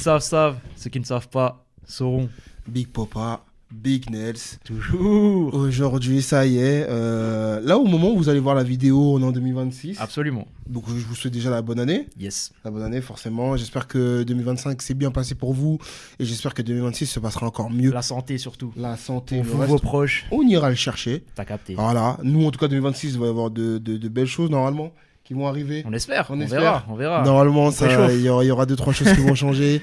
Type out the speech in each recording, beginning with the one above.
savent, savent. Ceux qui ne savent pas sauront. Big Papa, Big Nels. Toujours. Aujourd'hui, ça y est. Là, au moment où vous allez voir la vidéo, on est en 2026. Absolument. Donc, je vous souhaite déjà la bonne année. Yes. La bonne année, forcément. J'espère que 2025 s'est bien passé pour vous. Et j'espère que 2026 se passera encore mieux. La santé surtout. La santé, Pour le vous, reste, vos proches. on ira le chercher. T'as capté. Voilà. Nous, en tout cas, 2026, il va y avoir de belles choses, normalement, qui vont arriver. On espère. On On espère. verra. On verra. Normalement, préchauffe. il y aura 2-3 choses qui vont changer.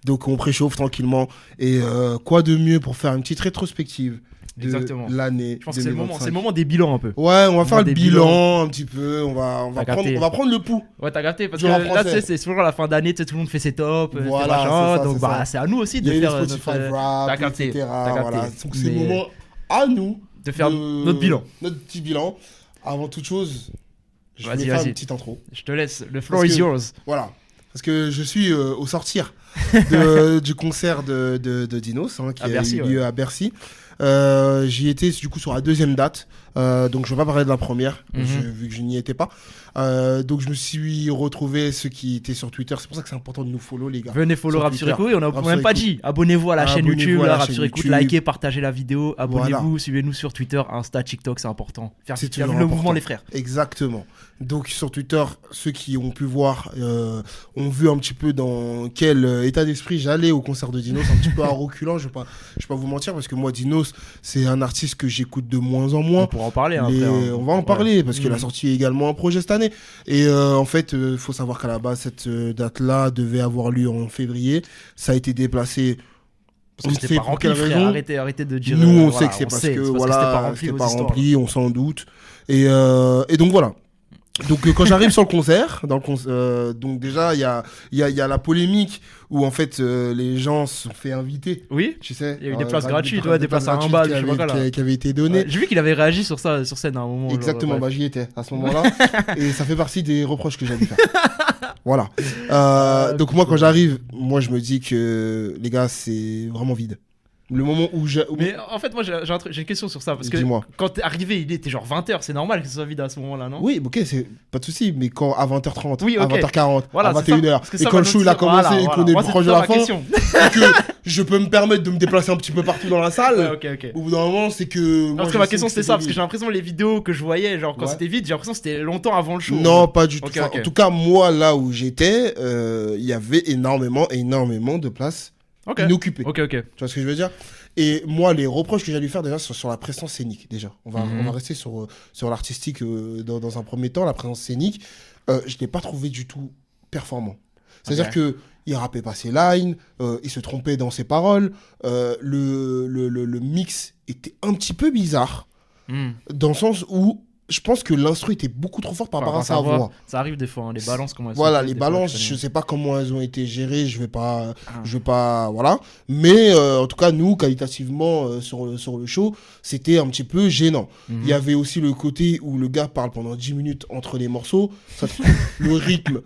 Donc, on préchauffe tranquillement. Et quoi de mieux pour faire une petite rétrospective de Exactement. l'année Je pense que c'est le 2025. moment. C'est le moment des bilans un peu. Ouais, on va faire le des bilan un petit peu. On va T'as capté. prendre le pouls. Ouais, t'as capté. Parce Du que rap là, tu français. sais, c'est toujours la fin d'année. Tu sais, tout le monde fait ses tops. Voilà, ses machins. c'est ça, Donc, c'est bah, ça. c'est à nous aussi Il de y a eu le faire Spotify notre. Rap, T'as capté. etc. T'as capté. Voilà. Donc, c'est le Mais moment à nous de faire notre bilan. Notre petit bilan. Avant toute chose, je vais Vas-y, faire vas-y. une petite intro. Je te laisse. Le floor Parce is que- yours. Voilà. Parce que je suis au sortir du concert de Dinos, qui À a Bercy, eu lieu ouais. à Bercy. J'y étais du coup sur la deuxième date. Donc je vais pas parler de la première, vu que je n'y étais pas. Donc je me suis retrouvé ceux qui étaient sur Twitter. C'est pour ça que c'est important de nous follow, les gars. Venez follow Sur Rap sur Twitter. Écoute. On a Rap même sur pas Écoute. dit. Abonnez-vous à la chaîne Abonnez-vous YouTube. à la Rap chaîne sur Écoute. YouTube. Likez, partagez la vidéo. Abonnez-vous. Voilà. Suivez-nous sur Twitter, Insta, TikTok. C'est important. Faire C'est faire toujours le important. mouvement, les frères. Exactement. Donc sur Twitter, ceux qui ont pu voir ont vu un petit peu dans quel état d'esprit j'allais au concert de Dinos, un petit peu à reculant, je vais pas vous mentir, parce que moi Dinos, c'est un artiste que j'écoute de moins en moins. On pourra en parler. hein, Mais, après, hein. on va en Ouais. parler parce qu'il a sorti également un projet cette année. Et en fait, il faut savoir qu'à la base, cette date-là devait avoir lieu en février. Ça a été déplacé. Parce On que ne c'était sait pas pour rempli, quelle frère. raison. Arrêtez de dire. Nous, on voilà, sait que c'est parce que c'était voilà, pas rempli. c'était vos pas histoires, rempli, on s'en doute. Et donc voilà. Donc quand j'arrive sur le concert, donc déjà il y a la polémique où en fait les gens se sont fait inviter. là. Oui. Tu sais, Il y a eu des places gratuites, ouais, des places à 1 gratuites balle, qui je sais pas quoi, là. qui avaient été données. Ouais, j'ai vu qu'il avait réagi sur ça sur scène à un moment. genre, Exactement, bref. bah, j'y étais à ce moment-là. Et ça fait partie des reproches que j'ai dû faire. Voilà. Donc moi, quand j'arrive, moi, je me dis que, les gars, c'est vraiment vide. Le moment où Mais en fait, moi, j'ai une question sur ça. Parce que Dis-moi. quand t'es arrivé, il était genre 20h. C'est normal que ce soit vide à ce moment-là, non? Oui, ok, c'est pas de souci, mais quand à 20h30, Oui, à ok. 20h40, Voilà, à c'est ça. 21h, Parce que et ça quand va le show nous il a dire- commencé voilà, et qu'on voilà. est Moi, proche c'est de ça la ma fin, question. et que je peux me permettre de me déplacer un petit peu partout dans la salle, Ouais, ok. au bout d'un moment, c'est que... moi, Parce je que ma sais question que c'était c'est ça, parce que vide. j'ai l'impression que les vidéos que je voyais, genre quand Ouais. c'était vide, j'ai l'impression que c'était longtemps avant le show. Non, pas du tout. Ok, Enfin, ok. En tout cas, moi, là où j'étais, il y avait énormément de places Ok. inoccupées. Ok. Tu vois ce que je veux dire? Et moi, les reproches que j'ai dû faire déjà sont sur la présence scénique. Déjà, on va rester sur l'artistique dans un premier temps, la présence scénique. Je l'ai pas trouvé du tout performant. C'est-à-dire Ok. que il rappait pas ses lines, il se trompait dans ses paroles. Le mix était un petit peu bizarre Hmm. dans le sens où je pense que l'instru était beaucoup trop fort par rapport à sa voix. Ça arrive des fois, hein, les balances, comment elles sont Voilà, faites, les des fois, balances, je je connais. sais pas comment elles ont été gérées, je vais pas, voilà. Mais en tout cas, nous, qualitativement, sur le show, c'était un petit peu gênant. Il y avait aussi le côté où le gars parle pendant 10 minutes entre les morceaux. Ça te fout le rythme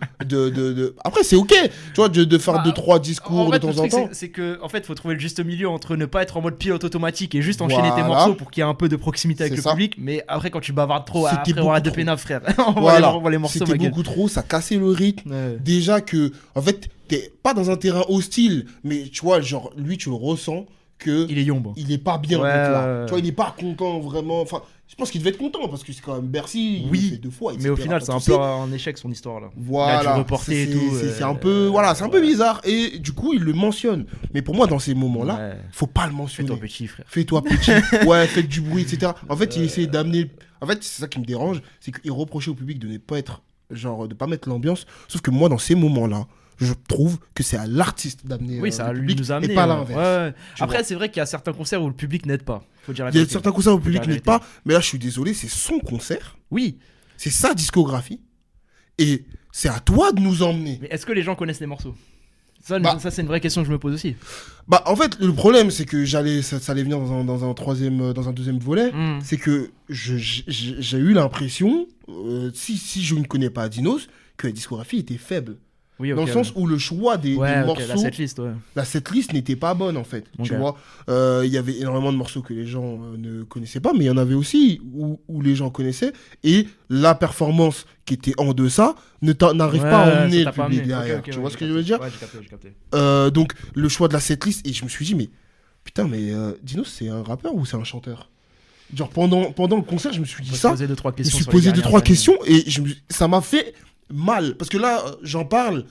Après, c'est ok, tu vois, de faire Bah, 2-3 discours En fait, de le temps en truc, temps. c'est que, en fait, faut trouver le juste milieu entre ne pas être en mode pilote automatique et juste enchaîner tes Voilà. morceaux pour qu'il y ait un peu de proximité avec C'est le ça. public. Mais après, quand tu bavardes trop, C'était après, on beaucoup a de trop. pénaf, frère. Voilà, on voit les morceaux, c'était ma gueule. beaucoup trop, ça cassait le rythme. Ouais. Déjà que, en fait, t'es pas dans un terrain hostile, mais tu vois, genre, lui, tu le ressens que Il est yombe. il est pas bien Ouais, d'être là. ouais. Tu vois, il est pas content vraiment. Enfin, je pense qu'il devait être content parce que c'est quand même Bercy. Il Oui, le fait 2 fois. Mais au etc., final, pas c'est de un souci. peu un échec son histoire là. Voilà. Il a dû reporter et tout. C'est un peu, voilà, c'est un peu bizarre. Et du coup, il le mentionne. Mais pour moi, dans ces moments-là, Ouais. faut pas le mentionner. Fais-toi petit, frère. Fais-toi petit. Ouais, fais du bruit, etc. En fait, il essaie d'amener. En fait, c'est ça qui me dérange, c'est qu'il reprochait au public de ne pas être, genre, de pas mettre l'ambiance. Sauf que moi, dans ces moments-là, je trouve que c'est à l'artiste d'amener Oui, ça le lui public nous a amené. et pas ouais. l'inverse. Ouais. Tu Après, vois. c'est vrai qu'il y a certains concerts où le public n'aide pas. Faut dire la Il y a vérité. certains concerts où le Faut dire public la n'aide vérité. pas, mais là, je suis désolé, c'est son concert, Oui, c'est sa discographie, et c'est à toi de nous emmener. mais est-ce que les gens connaissent les morceaux? Ça, Bah. ça c'est une vraie question que je me pose aussi. Bah, en fait, le problème, c'est que ça allait venir dans un deuxième volet, Hmm. c'est que j'ai eu l'impression, si je ne connais pas Dinos, que la discographie était faible. Oui, dans ok, le sens ouais. où le choix des Ouais, ok, morceaux, la setlist, ouais. la setlist n'était pas bonne en fait. Ok. Tu vois, il y avait énormément de morceaux que les gens ne connaissaient pas, mais il y en avait aussi où les gens connaissaient. Et la performance qui était en deçà n'arrive pas à emmener le public derrière. Tu vois ce que je veux dire? Ouais, j'ai capté. Donc le choix de la setlist, et je me suis dit, mais putain, mais Dinos, c'est un rappeur ou c'est un chanteur? Genre pendant le concert, je me suis dit Faut se ça. poser 2-3 Je me questions. suis sur les posé dernières 2-3 années. questions et ça m'a fait mal. Parce que là, j'en parle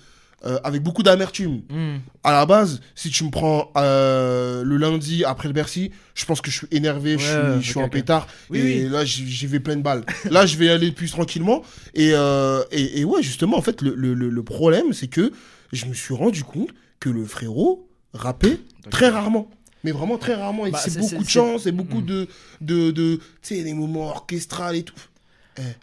avec beaucoup d'amertume. Hmm. À la base, si tu me prends le lundi après le Bercy, je pense que je suis énervé, je suis ok, en ok. pétard. Oui, et oui. là, j'y vais pleine balle. Là, je vais aller plus tranquillement. Et ouais, justement, en fait, le problème, c'est que je me suis rendu compte que le frérot rappait très rarement. Mais vraiment très rarement. Et Bah, c'est c'est- beaucoup de c'est- chants, c'est beaucoup de tu sais, des moments orchestrales et tout.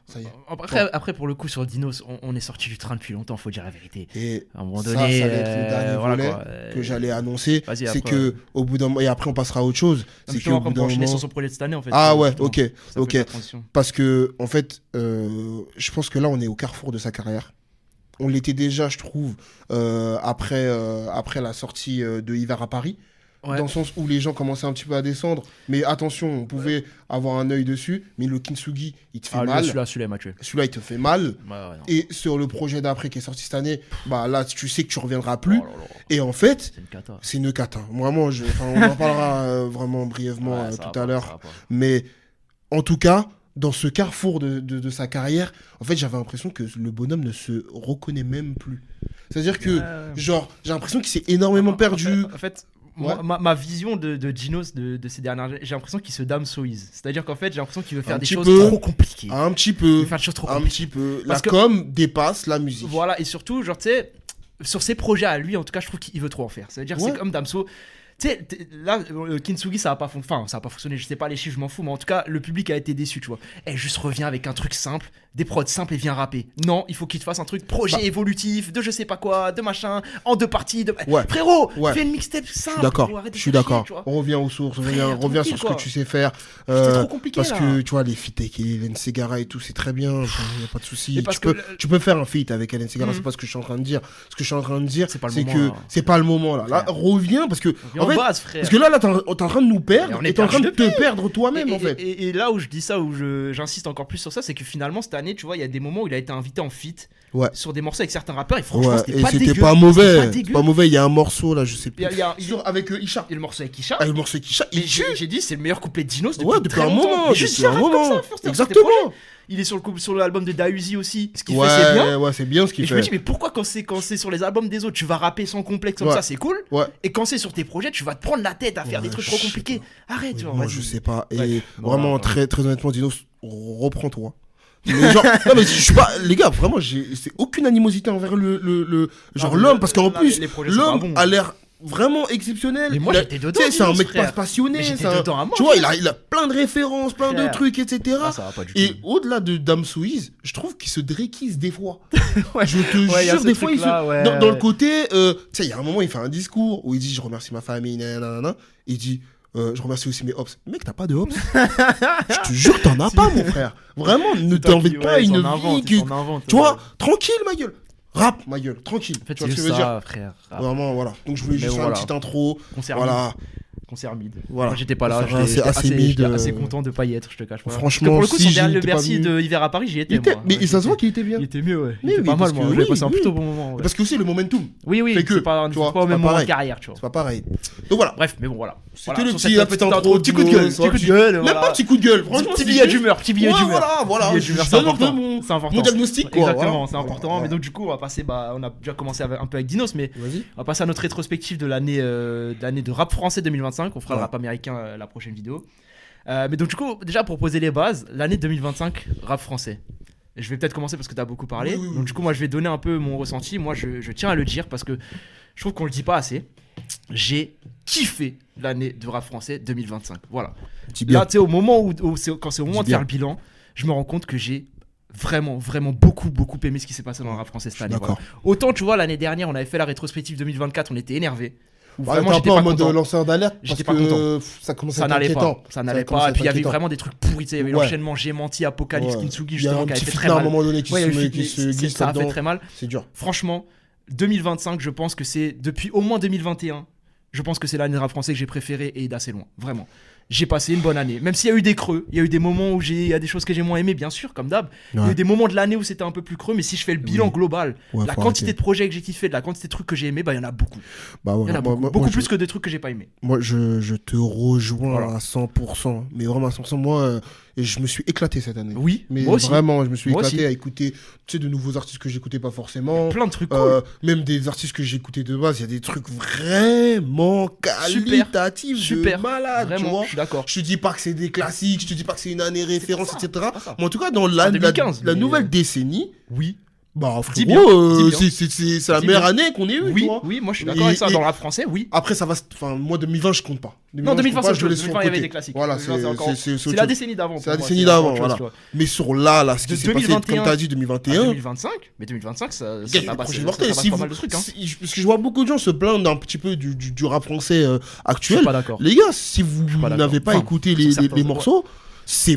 Ça y est. Après, pour le coup, sur Dinos, on est sorti du train depuis longtemps, faut dire la vérité. Et À un moment ça donné, allait être le dernier voilà volet quoi. que j'allais annoncer. Vas-y, C'est après, que au bout d'un moment, et après on passera à autre chose. Non, C'est justement, qu'au après, bout on peut d'un enchaîner moment. sur son projet de cette année en fait. Ah ouais, justement. ok, Ça peut ok. faire la transition. Parce que en fait, je pense que là on est au carrefour de sa carrière. On l'était déjà, je trouve, après la sortie de Hiver à Paris. Ouais. Dans le sens où les gens commençaient un petit peu à descendre. Mais attention, on pouvait avoir un œil dessus. Mais le Kintsugi, il te fait Ah, mal. celui-là, il m'a tué. Celui-là, il te fait mal. Ouais, non. Et sur le projet d'après qui est sorti cette année, bah là, tu sais que tu reviendras plus. Oh là là. Et en fait, C'est une cata. c'est une cata. Vraiment, on en parlera vraiment brièvement Ouais, ça tout va à pas, l'heure. ça va pas. Mais en tout cas, dans ce carrefour de sa carrière, en fait, j'avais l'impression que le bonhomme ne se reconnaît même plus. C'est-à-dire que, genre, j'ai l'impression qu'il s'est énormément perdu. En fait, Ouais. ma vision de Dinos de ces dernières années, j'ai l'impression qu'il se dame soise. C'est-à-dire qu'en fait, j'ai l'impression qu'il veut faire Un des petit choses peu. trop compliquées. Un petit Il peu. veut faire des choses trop Un compliquées. petit peu. Parce La com dépasse la musique. Voilà, et surtout, genre, tu sais, sur ses projets à lui, en tout cas, je trouve qu'il veut trop en faire. C'est-à-dire, Ouais. c'est comme Damso. Tu sais, là, Kintsugi, ça a pas fonctionné, je sais pas les chiffres, je m'en fous, mais en tout cas, le public a été déçu, tu vois. Et juste reviens avec un truc simple, des prods simples et viens rapper. Non, il faut qu'il te fasse un truc projet évolutif, de je sais pas quoi, de machin, en 2 parties. Ouais. Frérot, Ouais. fais une mixtape Je suis simple. d'accord. gros, arrête de Je suis faire chier, d'accord. tu vois. On revient aux sources, Frère, reviens sur ce tranquille, que tu sais faire. C'était trop compliqué, Parce là. que tu vois, les feats avec Hélène Segara et tout, c'est très bien. Il n'y a pas de souci. Mais parce Tu peux, que tu peux faire un feat avec Hélène Segara, Mhm. c'est pas ce que je suis en train de dire. Ce que je suis en train de dire, C'est pas le c'est moment, que là. c'est pas le moment là. Là, Frère. reviens parce que. Viens En fait, base, frère. parce que là, t'es en train de nous Et perdre on est et t'es en train de perdu te perdre toi-même et, en fait. et là où je dis ça, où j'insiste encore plus sur ça, c'est que finalement cette année, tu vois, il y a des moments où il a été invité en feat Ouais. sur des morceaux avec certains rappeurs et franchement, Ouais, c'était et pas c'était dégueu. pas C'était mauvais. pas C'est dégueu. pas mauvais. Il y a un morceau là, je sais plus. Il y a- Avec Isha. Et le morceau avec Isha. Ah, le morceau avec Isha, Mais il tue. j'ai dit, c'est le meilleur couplet de Dinos depuis, Ouais, depuis très un longtemps. moment. Mais juste Depuis un viens, rap comme moment. ça, First, Exactement. c'était projet. Il est sur l'album de Dausi aussi, ce qu'il fait, c'est bien. Ouais, c'est bien ce Et qu'il je me fait. dis, mais pourquoi quand c'est sur les albums des autres, tu vas rapper sans complexe comme Ouais. ça, c'est cool. Ouais. Et quand c'est sur tes projets, tu vas te prendre la tête à faire Ouais, des trucs je trop sais compliqués. Arrête, Oui, genre, moi, vas-y. je sais pas. Et Ouais. vraiment, Voilà. très, très honnêtement, Dinos, reprends-toi. Mais genre, non, mais je suis pas. Les gars, vraiment, c'est aucune animosité envers genre Non, mais l'homme, parce qu'en là, plus, les projets sont pas l'homme bons. a l'air vraiment exceptionnel. Mais moi, Il a- j'étais dedans, Tu sais, c'est un Dinos, mec frère. passionné. Mais j'étais c'est un- dedans à mort, Tu vois, frère. il a plein de références, plein de Frère. trucs, etc. Ah, ça va pas du Et tout. au-delà de Dame Souise, je trouve qu'il se dréquise des fois. Ouais. Je te Ouais, y a jure, ce des fois, il se. truc-là, ouais. Dans le côté. Tu sais, il y a un moment, il fait un discours où il dit: je remercie ma famille, nanana. Il dit: je remercie aussi mes hops. Mec, t'as pas de hops. Je te jure, t'en as pas, mon frère. Vraiment, ne t'invite pas à une vie qui. Tu vois, tranquille, ma gueule. Rap, ma gueule, tranquille. En fait, tu vois c'est ce que je veux dire? ça, frère. Vraiment, voilà. Donc, je voulais Mais juste faire une voilà. petite intro. Concert Voilà. mid. Voilà. Moi, j'étais pas là. Concert J'étais assez assez, mid, j'étais assez content de pas y être, je te cache pas. Franchement, Parce que pour le coup, si son j'y dernier, le étais pas Bercy venu- de Hiver à Paris, j'y étais. Il était- moi. Mais Ouais, ça se voit qu'il était bien. Il était mieux, ouais. Mais Il était oui, pas mal, parce moi. que J'avais oui, passé un oui. plutôt bon moment. ouais. Parce que aussi, le momentum. Oui, fait que, c'est pas tu vois, au c'est même pas moment de pareil. carrière, tu vois. C'est pas pareil. Donc voilà. Bref, mais bon, voilà. C'était Voilà, le sur petit, cette la petite intro, petit coup de gueule, petit coup de gueule. Même voilà. pas petit coup de gueule. Franchement, Petit c'est billet juste- d'humeur, petit billet Ouais, d'humeur. voilà. Billet d'humeur, Je c'est donne un peu important. mon- C'est important. Mon diagnostic, quoi. Exactement, voilà. c'est important. Voilà. Mais donc, du coup, on va passer. On a déjà commencé un peu avec Dinos, mais Vas-y. on va passer à notre rétrospective de l'année de rap français 2025. On fera le Ouais. rap américain la prochaine vidéo. Mais donc, du coup, déjà pour poser les bases, l'année 2025, rap français. Et je vais peut-être commencer parce que tu as beaucoup parlé. Oui. Donc, du coup, moi, je vais donner un peu mon ressenti. Moi, je tiens à le dire parce que je trouve qu'on le dit pas assez. J'ai kiffé l'année de rap français 2025. Voilà. Dis bien. Là, tu sais, au moment quand c'est au moment Dis de faire bien. le bilan, je me rends compte que j'ai vraiment beaucoup aimé ce qui s'est passé dans le rap français cette année. D'accord. Voilà. Autant, tu vois, l'année dernière, on avait fait la rétrospective 2024, on était énervé. Bah, Vraiment, t'es un j'étais peu pas en mode content. lanceur d'alerte J'étais parce pas que content. ça commençait à Ça être n'allait pas, inquiétant. ça n'allait commençait à pas. Et être puis il y avait inquiétant. vraiment des trucs pourris. Tu sais, il y avait Ouais. l'enchaînement J'ai menti, Apocalypse, Ouais. Kintsugi, Il y a justement, un qui avait petit fait feat très à un mal. moment donné qui Ouais, se le feat, glisse ça a fait là-dedans. très mal. C'est dur. Franchement, 2025, je pense que c'est depuis au moins 2021. Je pense que c'est l'année de rap français que j'ai préférée et d'assez loin, vraiment. J'ai passé une bonne année, même s'il y a eu des creux, il y a eu des moments où il y a des choses que j'ai moins aimées, bien sûr, comme d'hab. Il y a eu des moments de l'année où c'était un peu plus creux, mais si je fais le bilan global, la quantité de projets que j'ai kiffé, de la quantité de trucs que j'ai aimés, bah il y en a beaucoup. Bah ouais, il y en a beaucoup plus que des trucs que j'ai pas aimés. Moi, je te rejoins à 100%, mais vraiment à 100%. Moi, je me suis éclaté cette année. Oui, mais moi aussi. Vraiment, je me suis éclaté aussi. à écouter, tu sais, de nouveaux artistes que j'écoutais pas forcément. Plein de trucs cool. Même des artistes que j'écoutais de base, il y a des trucs vraiment qualitatifs, super, de malade, vraiment, tu vois. je suis d'accord. Je te dis pas que c'est des classiques, je te dis pas que c'est une année référence, ça, etc. ça. Mais en tout cas, dans la 2015, la nouvelle décennie, oui. bah Dis bien, frérot, c'est la meilleure année qu'on ait eue, oui, tu vois. Oui, moi je suis d'accord avec ça. Dans le rap français, oui. Après, ça va. Enfin, moi 2020, je compte pas. Non, 2020, je le laisse sur le il y avait côté. des classiques. Voilà, c'est la décennie d'avant. C'est la décennie d'avant, voilà. Mais sur là, ce qui s'est passé, comme t'as dit, 2021. 2025, mais 2025, ça passe pas mal de trucs. Parce que je vois beaucoup de gens se plaindre un petit peu du rap français actuel. Je suis pas d'accord. Les gars, si vous n'avez pas écouté les morceaux, c'est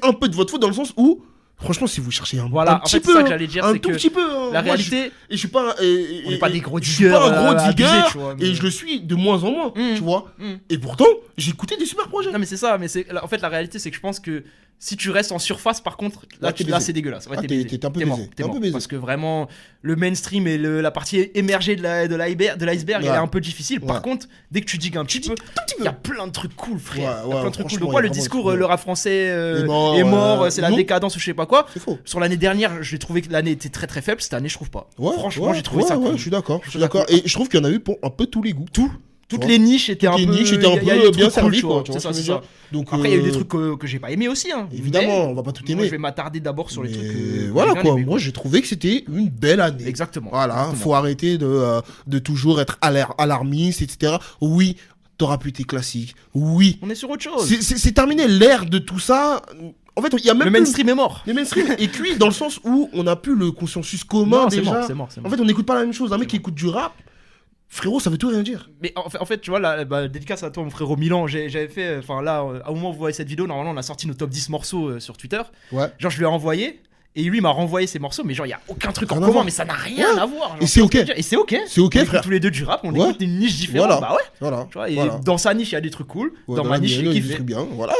un peu de votre faute dans le sens où. Franchement, si vous cherchez un petit peu, ça que j'allais dire, un c'est tout que petit peu, la réalité, je suis pas, on n'est pas des gros diggers, je suis pas un gros digger, et je le suis de moins en moins, tu vois. Et pourtant, j'ai écouté des super projets. Non mais c'est ça, mais en fait la réalité c'est que je pense que si tu restes en surface, par contre, là c'est dégueulasse. Ouais, t'es un peu baisé. T'es mort. Parce que vraiment, le mainstream et la partie émergée de l'iceberg, elle est un peu difficile. Par contre, dès que tu digues un petit peu, il y a plein de trucs cool, frère. Il y a plein de trucs cool. Donc, le discours, le rap français est mort, c'est la décadence ou je sais pas quoi. C'est faux. Sur l'année dernière, j'ai trouvé que l'année était très très faible. Cette année, je trouve pas. Franchement, j'ai trouvé ça cool. Je suis d'accord. Et je trouve qu'il y en a eu pour un peu tous les goûts. Toutes les niches étaient un peu bien servies, quoi. C'est ça. Donc après, il y a eu des trucs que j'ai pas aimé aussi. Évidemment, on va pas tout aimer. Moi, je vais m'attarder d'abord sur les trucs. Voilà quoi. Moi, j'ai trouvé que c'était une belle année. Exactement. Voilà. Faut arrêter de toujours être alarmiste, etc. Oui. T'auras plus tes classiques. Oui. On est sur autre chose. C'est terminé l'ère de tout ça. En fait, il y a même le mainstream est mort. Le mainstream est cuit dans le sens où on n'a plus le consensus commun déjà. C'est mort. En fait, on n'écoute pas la même chose. Un mec qui écoute du rap, frérot, ça veut tout rien dire. Mais en fait, tu vois, dédicace à toi, mon frérot Milan. J'avais fait, enfin là, au moment où vous voyez cette vidéo, normalement, on a sorti nos top 10 morceaux sur Twitter. Ouais. Genre, je lui ai envoyé. Et lui m'a renvoyé ses morceaux, mais genre, il n'y a aucun truc en commun, mais ça n'a rien à voir. Genre, et c'est ok. Et c'est ok. C'est ok, on frère. tous les deux du rap, on écoute une niche différente. Bah ouais. Voilà. Tu vois, et dans sa niche, il y a des trucs cool. Dans ma niche, il y a des des trucs bien. Voilà,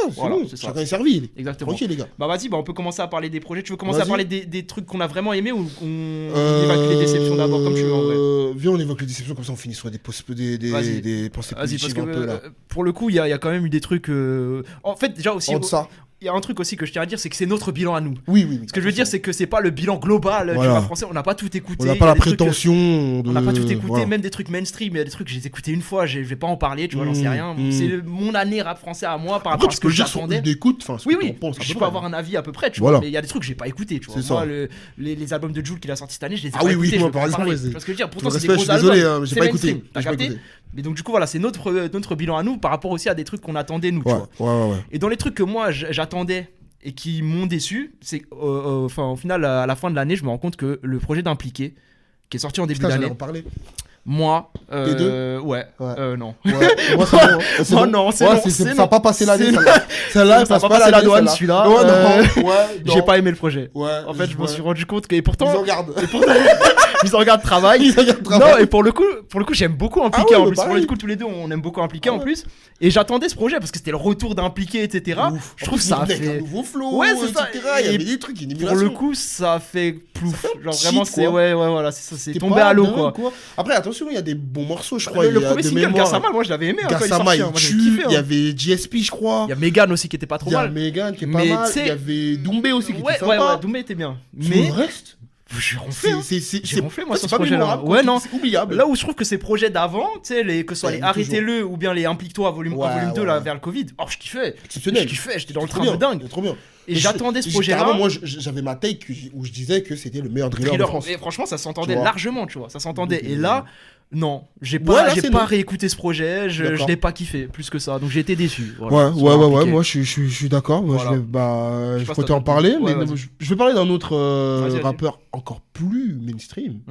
c'est ça. Chacun est servi. Exactement. Tranquille, les gars. Bah vas-y, on peut commencer à parler des projets. Tu veux commencer à parler des trucs qu'on a vraiment aimés ou qu'on évacue les déceptions d'abord, comme tu veux en vrai? Viens, on évoque les déceptions, comme ça on finit sur des pensées positives un peu là. Pour le coup, il y a quand même eu des trucs. En fait, déjà aussi. ça. Il y a un truc aussi que je tiens à dire, c'est que c'est notre bilan à nous. Oui. Ce que je veux dire, c'est que c'est pas le bilan global du rap français. On n'a pas tout écouté. On n'a pas la prétention de. On n'a pas tout écouté, même des trucs mainstream. Il y a des trucs que j'ai écoutés une fois, je vais pas en parler, tu vois, j'en sais rien. C'est mon année rap français à moi par rapport à ce que j'attendais. Oui, je peux avoir un avis à peu près, tu vois. Mais il y a des trucs que j'ai pas écouté, tu vois. Moi, les albums de Jul qu'il a sorti cette année, je les ai pas écoutés. Oui, par exemple. Parce que je veux dire, pourtant, c'est des gros albums. Désolé, j'ai pas écouté. T'as capté? Mais donc, du coup, voilà, c'est notre bilan à nous par rapport aussi à des trucs qu'on attendait, nous, tu vois. Et dans les trucs que moi, j'attendais et qui m'ont déçu, c'est au final, à la fin de l'année, je me rends compte que le projet d'Impliqué, qui est sorti en début d'année. Moi, T2 ouais. Non. Ouais. Moi, c'est bon. Non, c'est bon. Ça n'a pas passé l'année, celle-là. Ça n'a pas passé la douane, celui-là. Ouais, j'ai pas aimé le projet. Ouais. En fait, je me suis rendu compte que. Et pourtant. Ils en gardent. Ils en regardent travail. Non, et pour le coup, j'aime beaucoup Impliqué en plus. Pour le coup, tous les deux, on aime beaucoup Impliqué en plus. Et j'attendais ce projet parce que c'était le retour d'Impliqué, etc. Je trouve ça a fait. Un nouveau flow, ouais, c'est ça. Il y avait des trucs, une émulation. Pour le coup, ça a fait plouf. Genre vraiment, c'est. Ouais, voilà, c'est ça. C'est tombé à l'eau, quoi. Après, attention, il y a des bons morceaux, je crois. Le premier single, Gassama, moi je l'avais aimé. Gassama, il tue. Il y avait GSP, je crois. Il y a Megan aussi qui était pas trop mal. Il y a Megan qui est pas mal. Il y avait Doumbé aussi qui était sympa. Ouais, Doumbé était bien. Mais le reste. J'ai ronflé, j'ai ronflé moi sur ce projet-là. Ouais, non, c'est oubliable. Là où je trouve que ces projets d'avant, tu sais, que ce soit les Arrêtez-le ou bien les Implique-toi volume 2 là vers le Covid, je kiffais. Exceptionnel. Je kiffais, j'étais dans le train de dingue. Trop bien. Et j'attendais ce projet-là. Moi, j'avais ma take où je disais que c'était le meilleur driller de France. Et franchement, ça s'entendait largement, tu vois. Ça s'entendait. Et là. Non, j'ai pas réécouté ce projet, je l'ai pas kiffé plus que ça, donc j'ai été déçu. Voilà, ouais, moi je suis d'accord. Moi je peux en parler, mais je vais parler d'un autre rappeur encore plus mainstream.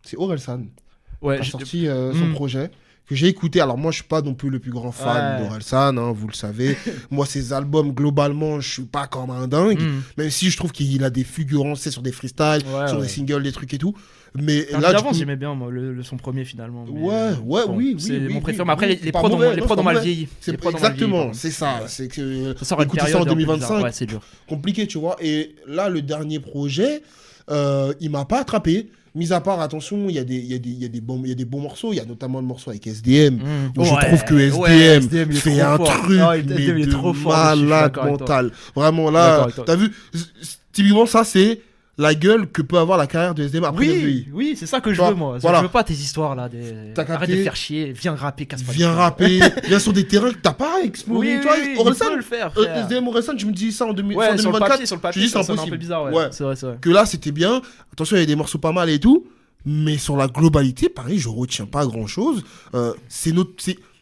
C'est Orelsan. Ouais, qui a sorti son projet que j'ai écouté. Alors moi, je suis pas non plus le plus grand fan d'Orelsan, hein, vous le savez. Moi, ses albums, globalement, je suis pas comme un dingue. Même si je trouve qu'il a des fulgurances, c'est sur des freestyles, sur des singles, des trucs et tout. Mais là, d'avance, j'aimais bien moi, son premier finalement. Oui. C'est mon préféré. Oui, mais après, oui, les prods ont mal vieilli. Exactement, c'est ça. C'est que ça sort une écouter ça en période 2025, c'est dur. compliqué, tu vois. Et là, le dernier projet, il m'a pas attrapé. Mis à part, attention, il y a des bons morceaux. Il y a notamment le morceau avec SDM, où je trouve que SDM fait un truc mais de malade mental. Vraiment, là, t'as vu, typiquement, ça, c'est la gueule que peut avoir la carrière de SDM après SDI. Oui, c'est ça que je veux, moi. Voilà. Je veux pas tes histoires, là. Arrête de faire chier. Viens rapper, casse pas. Viens rapper. Viens sur des terrains que t'as pas exploré. Tu vois, Orelsan, le faire. SDM Orelsan, je me dis ça en 2024. Sur le papier, c'est un peu bizarre. Ouais. C'est vrai. Que là, c'était bien. Attention, il y a des morceaux pas mal et tout. Mais sur la globalité, pareil, je retiens pas grand chose. C'est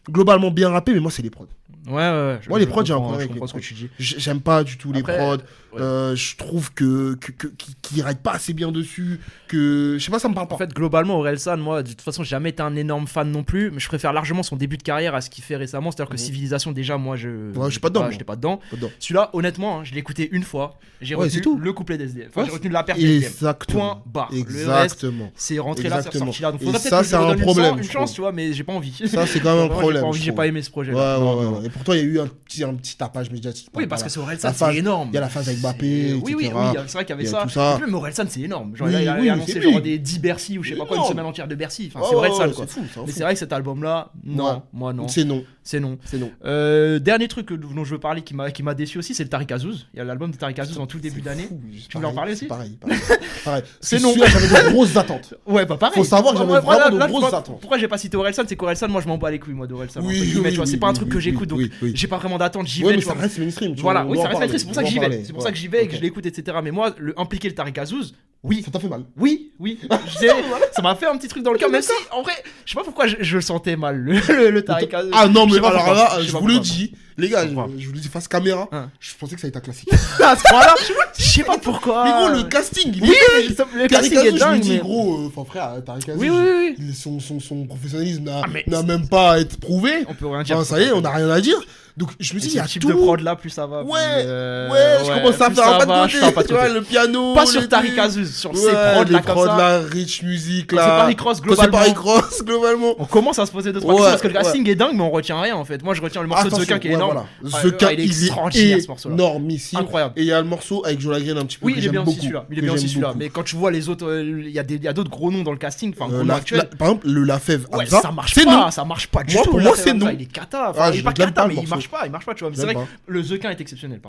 globalement bien rappé, mais moi, c'est les prods. Ouais. Moi, les prods, j'ai un problème avec les prods. Ce que tu dis. J'aime pas du tout les prods. Ouais. Je trouve qu'ils raident pas assez bien dessus. Je sais pas, ça me parle pas. En fait, globalement, Orelsan, moi, de toute façon, j'ai jamais été un énorme fan non plus. Mais je préfère largement son début de carrière à ce qu'il fait récemment. C'est-à-dire que Civilisation, déjà, moi, je suis pas dedans. J'étais pas dedans. Celui-là, honnêtement, je l'ai écouté une fois. J'ai retenu le couplet d'SDM. Enfin, j'ai retenu la perte d'SDM. Exactement. Point barre. Exactement. Le reste, c'est rentré là, c'est ressorti là. Donc, faudrait ça, c'est un problème. Une chance, tu vois, mais j'ai pas envie. Ça, c'est quand même un problème. J'ai pas aimé ce projet. Ouais. Et pourtant, il y a eu un petit tapage médiatique. Oui, parce que c'est Orelsan, c'est énorme. Il y a la phase avec Mbappé. Oui, c'est vrai qu'il y avait ça. Même Orelsan, c'est énorme. Genre, il a annoncé genre des 10 Bercy ou je sais pas quoi, une semaine entière de Bercy. Enfin, c'est Orelsan, quoi. Mais c'est vrai que cet album-là, non, moi non. C'est non. Dernier truc dont je veux parler qui m'a déçu aussi, c'est le Tariq Azouz. Il y a l'album de Tariq Azouz en tout début d'année. Tu voulais en parler aussi? Pareil. C'est non. J'avais de grosses attentes. Ouais, pas pareil. Faut savoir que j'avais vraiment de grosses attentes. Pourquoi j'ai pas cité Orelsan? C'est qu'Orelsan, moi je m'en bats les couilles, moi, d'Orelsan. C'est pas un truc que j'écoute, donc j'ai pas vraiment d'attente. J'y vais. Mais ça reste mainstream. Voilà, oui, ça reste mainstream. C'est pour ça que j'y vais. C'est pour ça que j'y vais et que je l'écoute, etc. Mais moi, impliquer le Tariq Azouz, oui. Ça t'a fait mal? Oui. Ça m'a fait un petit truc dans le cœur, même si, en vrai, je sais pas pourquoi je le sentais mal, le Tariq Azouz. Ah non, mais alors là, je vous le dis, les gars, je vous le dis face caméra, je pensais que ça allait être un classique. À ce point-là, je sais pas pourquoi. Mais gros, le casting, le casting est dingue. Je me dis, gros, enfin frère, Tariq Azouz, son professionnalisme n'a même pas à être prouvé. On peut rien dire. Ça y est, on n'a rien à dire. Donc je me dis, il y a type de prod là, plus ça va. Ouais, je commence à faire un pas de côté. Tu vois, le piano. Pas sur Tariq Azouz, sur ces prods là comme ça. La rich music là. C'est Paris Cross globalement. On commence à se poser 2-3 questions parce que le casting est dingue, mais on retient rien en fait. Moi je retiens le morceau de Zequin qui est énorme. Zequin, il est ce morceau-là. énormissime. Incroyable. Et il y a le morceau avec Joe Lagrène un petit peu. Oui, il est bien aussi celui-là. Mais quand tu vois les autres, il y a d'autres gros noms dans le casting, enfin gros noms actuels. Par exemple, le Lafèvre. Ça marche pas du tout. Pour moi c'est non. Il est cata. Il est pas cata, mais il marche pas, tu vois. C'est vrai que le Zequin est exceptionnel.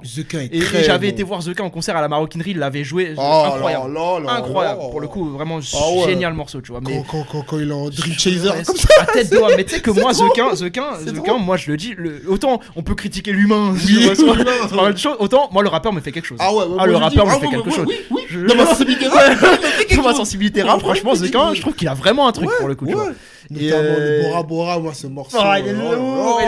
Et j'avais été voir Zequin en concert à la Maroquinerie, il l'avait joué. Incroyable. Pour le coup, vraiment génial morceau, tu vois. Quand il est en Dream Chaser. À tête d'eau, mais tu sais que moi, Zequin, moi je le dis, autant on peut critiquer l'humain, autant moi le rappeur me fait quelque chose. Le rappeur me fait quelque chose. Dans ma sensibilité rap, franchement, Zequin, je trouve qu'il a vraiment un truc pour le coup, tu vois. Notamment le Bora Bora, moi ce morceau. Il est lourd,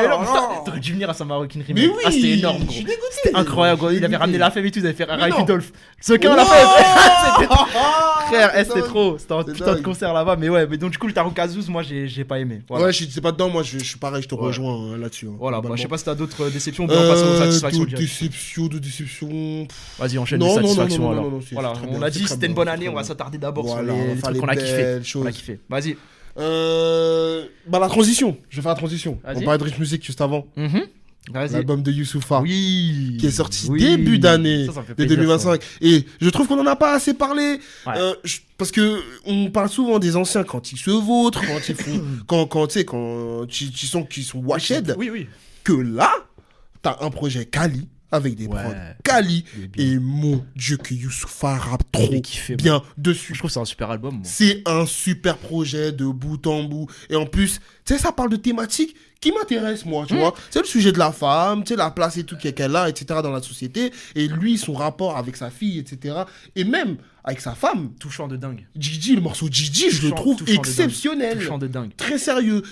t'aurais dû venir à sa Maroquinerie. Mais oui, c'était énorme, gros. C'était incroyable, gros. Il avait ramené la fève et tout, il avait fait Ray Rudolph. Zequin la fève. Frère, c'était trop. C'était un putain de concert là-bas. Mais ouais, mais donc du coup, le Tariq Azouz, moi j'ai pas aimé. Ouais, je sais pas dedans, moi je suis pareil, je te rejoins là-dessus. Voilà, je sais pas si t'as d'autres déceptions ou bien on passe aux satisfactions. De déception. Vas-y, enchaîne les satisfactions alors. Non, voilà, on a dit c'était une bonne année, on va s'attarder d'abord sur les trucs qu'on a kiffé. Vas-y. La transition, je vais faire la transition. On parlait de Rich Music juste avant. L'album de Youssoupha qui est sorti début d'année de 2025 et je trouve qu'on en a pas assez parlé parce que on parle souvent des anciens quand ils se vautrent, quand ils font quand tu sens qu'ils sont washed, que là t'as un projet quali avec des prods quali et mon Dieu que Youssoupha rappe trop bien dessus. Je trouve que c'est un super album. C'est un super projet de bout en bout et en plus tu sais ça parle de thématiques qui m'intéresse moi, tu vois. C'est le sujet de la femme, tu sais, la place et tout qu'elle a, etc. dans la société. Et lui, son rapport avec sa fille, etc. Et même avec sa femme. Touchant de dingue. Gigi, le morceau Gigi, je le trouve exceptionnel. Touchant de dingue. Très sérieux.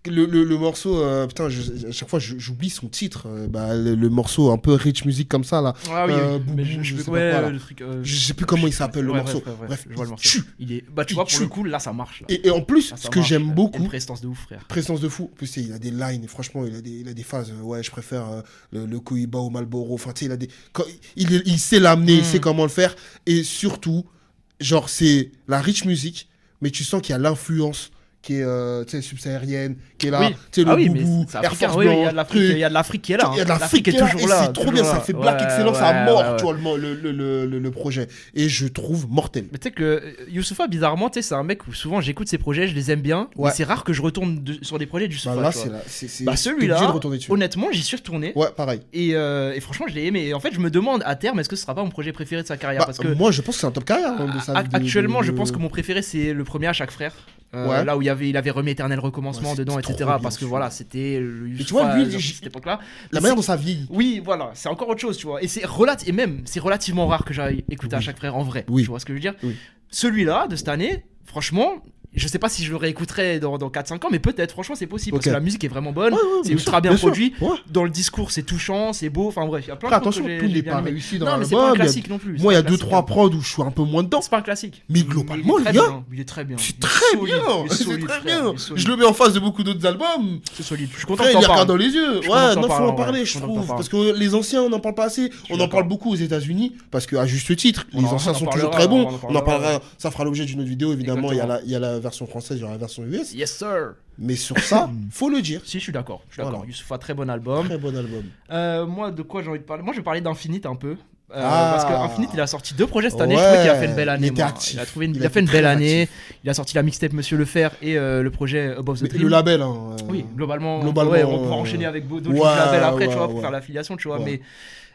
Le morceau, putain, à chaque fois j'oublie son titre. Le morceau un peu rich music comme ça là. Ah oui, Boubou, mais je je sais sais pas quoi, là. le truc. Je sais plus comment il s'appelle le Ouais, morceau. bref, je vois le morceau. Tue. Il est, bah tu Il vois, pour tue. le coup, là, ça marche. Là. Et en plus, Là, ça ce que marche, j'aime Il y a beaucoup, une prestance de ouf, frère. présence de fou. En plus, il a des lines, franchement, il a des phases. Ouais, je préfère le Cohiba au Marlboro. Enfin, tu sais, il sait l'amener, il sait comment le faire. Et surtout, genre, c'est la rich music, mais tu sens qu'il y a l'influence qui est subsaharienne, qui est là. Oui. Tu sais, le Oui, boubou, mais c'est Air africain. Force Oui, il y a Blanc, de l'Afrique, il y a de l'Afrique qui est là. il y a de l'Afrique qui est toujours là. c'est trop bien, ça fait Black Excellence à mort, tu vois. vois, le projet. Et je trouve mortel. Mais tu sais que Youssoupha, bizarrement, tu sais, c'est un mec où souvent j'écoute ses projets, je les aime bien, Ouais. mais c'est rare que je retourne sur des projets de Youssoupha. Là, tu vois. c'est Bah t'es celui-là, obligé de retourner dessus. honnêtement, j'y suis retourné. Ouais, pareil. Et franchement, je l'ai aimé. Et en fait, je me demande à terme, est-ce que ce sera pas mon projet préféré de sa carrière parce que Moi, je pense que c'est un top carrière de sa vie actuellement, je pense que mon préféré, c'est le premier à chaque frère. Ouais. Là où il avait remis Éternel Recommencement Ouais, dedans, c'est trop etc. bien Parce que sûr. voilà, c'était le Et tu vois, Youssoupha, lui, genre, cette époque-là. la Et manière dont ça vieillit. oui, voilà, c'est encore autre chose, tu vois. Et c'est relativement rare que j'aille écouter à chaque frère en vrai. Oui. Tu vois ce que je veux dire? Oui. Celui-là, de cette année, franchement, je sais pas si je le réécouterai dans 4-5 ans, mais peut-être, franchement, c'est possible. Ok. Parce que la musique est vraiment bonne, Ouais, c'est bien ultra sûr, bien bien sûr. produit. Ouais. Dans le discours, c'est touchant, c'est beau. Enfin bref, il y a plein Après, de trucs attention, que tout j'ai n'est bien pas aimé. réussi dans Non, mais c'est pas un l'album. classique non plus. Moi, il y a c'est pas un 2-3 classique. prods où je suis un peu moins dedans. C'est pas un classique. Mais globalement, il est très les gars, bien, il est très bien. C'est Il est très solide, bien. il est C'est solide, très frère, bien. il est solide. Je le mets en face de beaucoup d'autres albums. C'est solide. Je suis content Frère, que il t'en les regarde dans parles. les yeux. Je suis Ouais, content que non, t'en faut en parles, parler, ouais. je Je suis content que trouve. t'en Parce que les anciens, on n'en parle pas assez. On en d'accord. parle beaucoup aux États-Unis. Parce qu'à juste titre, les On en anciens sont toujours parlera, très bons. on en On en parlera. parlera. Ça fera l'objet d'une autre vidéo, évidemment. Exactement. Il y a la version française, il y aura la version US. Yes, sir. Mais sur ça, faut le dire. Si, je suis d'accord. Voilà. Youssoupha, très bon album. Très bon album. Moi, de quoi j'ai envie de parler? Moi, je vais parler d'Infinite un peu. Ah. Parce que Infinite, il a sorti 2 projets cette année. Ouais. Je trouvais qu'il a fait une belle année. Il était moi. actif. Il Il a fait une était belle très année. actif. Il a sorti la mixtape Monsieur Le Fer et le projet Above the Mais Dream. le label, hein. Oui, globalement, Globalement, ouais, on pourra enchaîner avec d'autres ouais, labels après, tu ouais, vois, pour ouais. faire l'affiliation, tu vois. Ouais.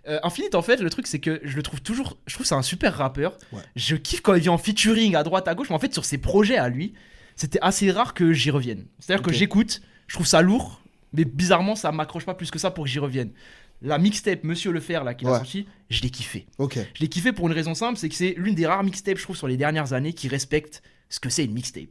Mais Infinite, en fait, le truc, c'est que je le trouve toujours. Je trouve que c'est un super rappeur. Ouais. Je kiffe quand il vient en featuring à droite, à gauche, mais en fait, sur ses projets à lui, c'était assez rare que j'y revienne. C'est-à-dire Ok. que j'écoute, je trouve ça lourd, mais bizarrement, ça m'accroche pas plus que ça pour que j'y revienne. La mixtape Monsieur Le Fer, là, qu'il a Ouais. sorti, je l'ai kiffé. Ok. Je l'ai kiffé pour une raison simple, c'est que c'est l'une des rares mixtapes, je trouve, sur les dernières années qui respecte ce que c'est une mixtape.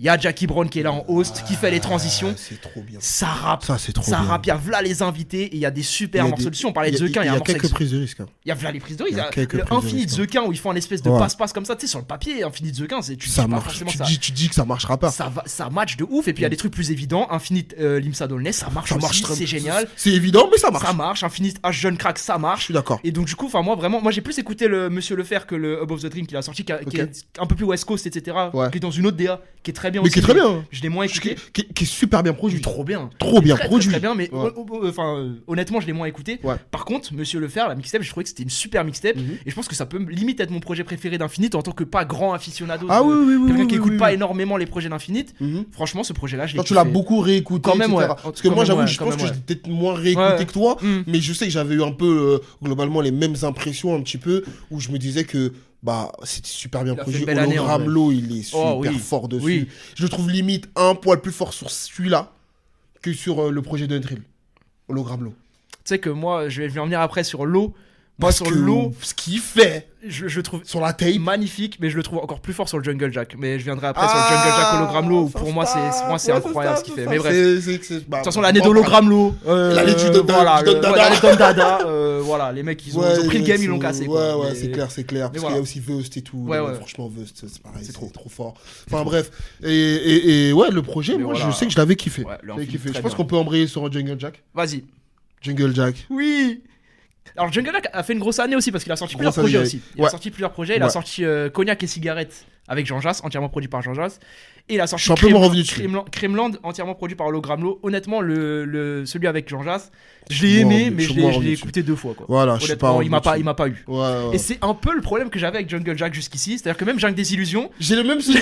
Il y a Jackie Brown qui est là en host, qui fait les transitions. C'est trop bien. Ça rappe. Ça, c'est trop Ça bien. rappe, il y a v'là les invités et il y a des super Il y a morceaux des- dessus. On parlait de The Quin, il y a un morceau quelques avec- prises de risque. hein. il y a v'là les prises de risque. Il y a quelques Le prises de Infinite risque, The Quin où ils font un espèce de Ouais. passe-passe comme ça, tu sais, sur le papier, Infinite The Quin, tu Ça dis pas marche. forcément Tu ça. dis que ça marchera pas. Ça match de ouf. Et puis il y a des trucs plus évidents. Infinite Limsa Dolnay, ça marche Ça aussi, marche très c'est génial. C'est évident, mais ça marche. Ça marche. Infinite H Jeune Crack, ça Je marche. suis d'accord. Et donc du coup, enfin moi vraiment, moi j'ai plus écouté le Monsieur Le Fer que le Above the Dream qu'il a sorti, qui Ok. est un peu plus West Coast, etc. Ouais. Qui est dans une autre DA, qui est très bien Mais aussi. qui est très bien. Je l'ai moins écouté. Qui est super bien produit. Trop bien. Trop bien Très, très, produit. très bien, mais Ouais. honnêtement, je l'ai moins écouté. Ouais. Par contre, Monsieur Le Fer, la mixtape, je trouvais que c'était une super mixtape. Mhm. Et je pense que ça peut limite être mon projet préféré d'Infinite en tant que pas grand aficionado. Ah oui, oui, oui. Quelqu'un oui, qui oui, écoute oui, pas oui. énormément les projets d'Infinite. Mhm. Franchement, ce projet-là, je l'ai Quand tu l'as kiffé. beaucoup réécouté, Quand même, etc. ouais. Parce que Quand moi, même, j'avoue, ouais, je quand pense même, que ouais. j'ai peut-être moins réécouté Ouais. que toi, Mm. mais je sais que j'avais eu un peu, globalement, les mêmes impressions, un petit peu, où je me disais que bah c'était super bien Il a fait produit. une belle année, en Hologram vrai. Low, il est super Oh, oui. fort dessus. Oui. Je le trouve limite un poil plus fort sur celui-là que sur le projet d'Untrill. Hologram Low. Tu sais que moi, je vais en venir après sur l'eau. Moi, Parce sur que l'eau, ce qu'il fait je trouve sur la tape. magnifique, mais je le trouve encore plus fort sur le Jungle Jack. Mais je viendrai après Ah, sur le Jungle Jack Hologram Low, où ça pour moi, se c'est tape, incroyable ça ce se qu'il fait. tape, Mais bref. De De toute façon, l'année d'Hologram Low. L'année du Don voilà, Don Dada. l'année Don Dada. Voilà, les mecs, ils ont pris le game, ils l'ont cassé. Ouais, quoi. ouais, Mais- c'est clair, c'est clair. Parce qu'il y voilà. a aussi Vust et tout. Ouais, mais ouais. Franchement, Vust, c'est pareil, C'est c'est trop. trop fort. Enfin bref. Et ouais, le projet, Mais moi, voilà. je sais que je l'avais kiffé. Ouais, le J'avais Infinite, kiffé. très Je pense bien. qu'on peut embrayer sur un Jungle Jack. Vas-y. Jungle Jack. Oui. Alors Jungle Jack a fait une grosse année aussi parce qu'il a sorti Grosse plusieurs projets année, aussi. Il a ouais. sorti plusieurs projets. Il a Ouais. sorti Cognac et Cigarettes avec Jean Jass, entièrement produit par Jean Jass. Et il a sorti Je suis un peu moins revenu dessus. Cremeland, entièrement produit par Hologram Low. Honnêtement, celui avec Jean Jass, je l'ai Je suis moins aimé, revenu- mais je je suis moins l'ai revenu écouté 2 fois. Quoi. Voilà, je suis pas. Honnêtement, il m'a revenu pas dessus. eu. Ouais, ouais. Et c'est un peu le problème que j'avais avec Jungle Jack jusqu'ici. C'est-à-dire que même Jungle des Illusions, J'ai le même souci.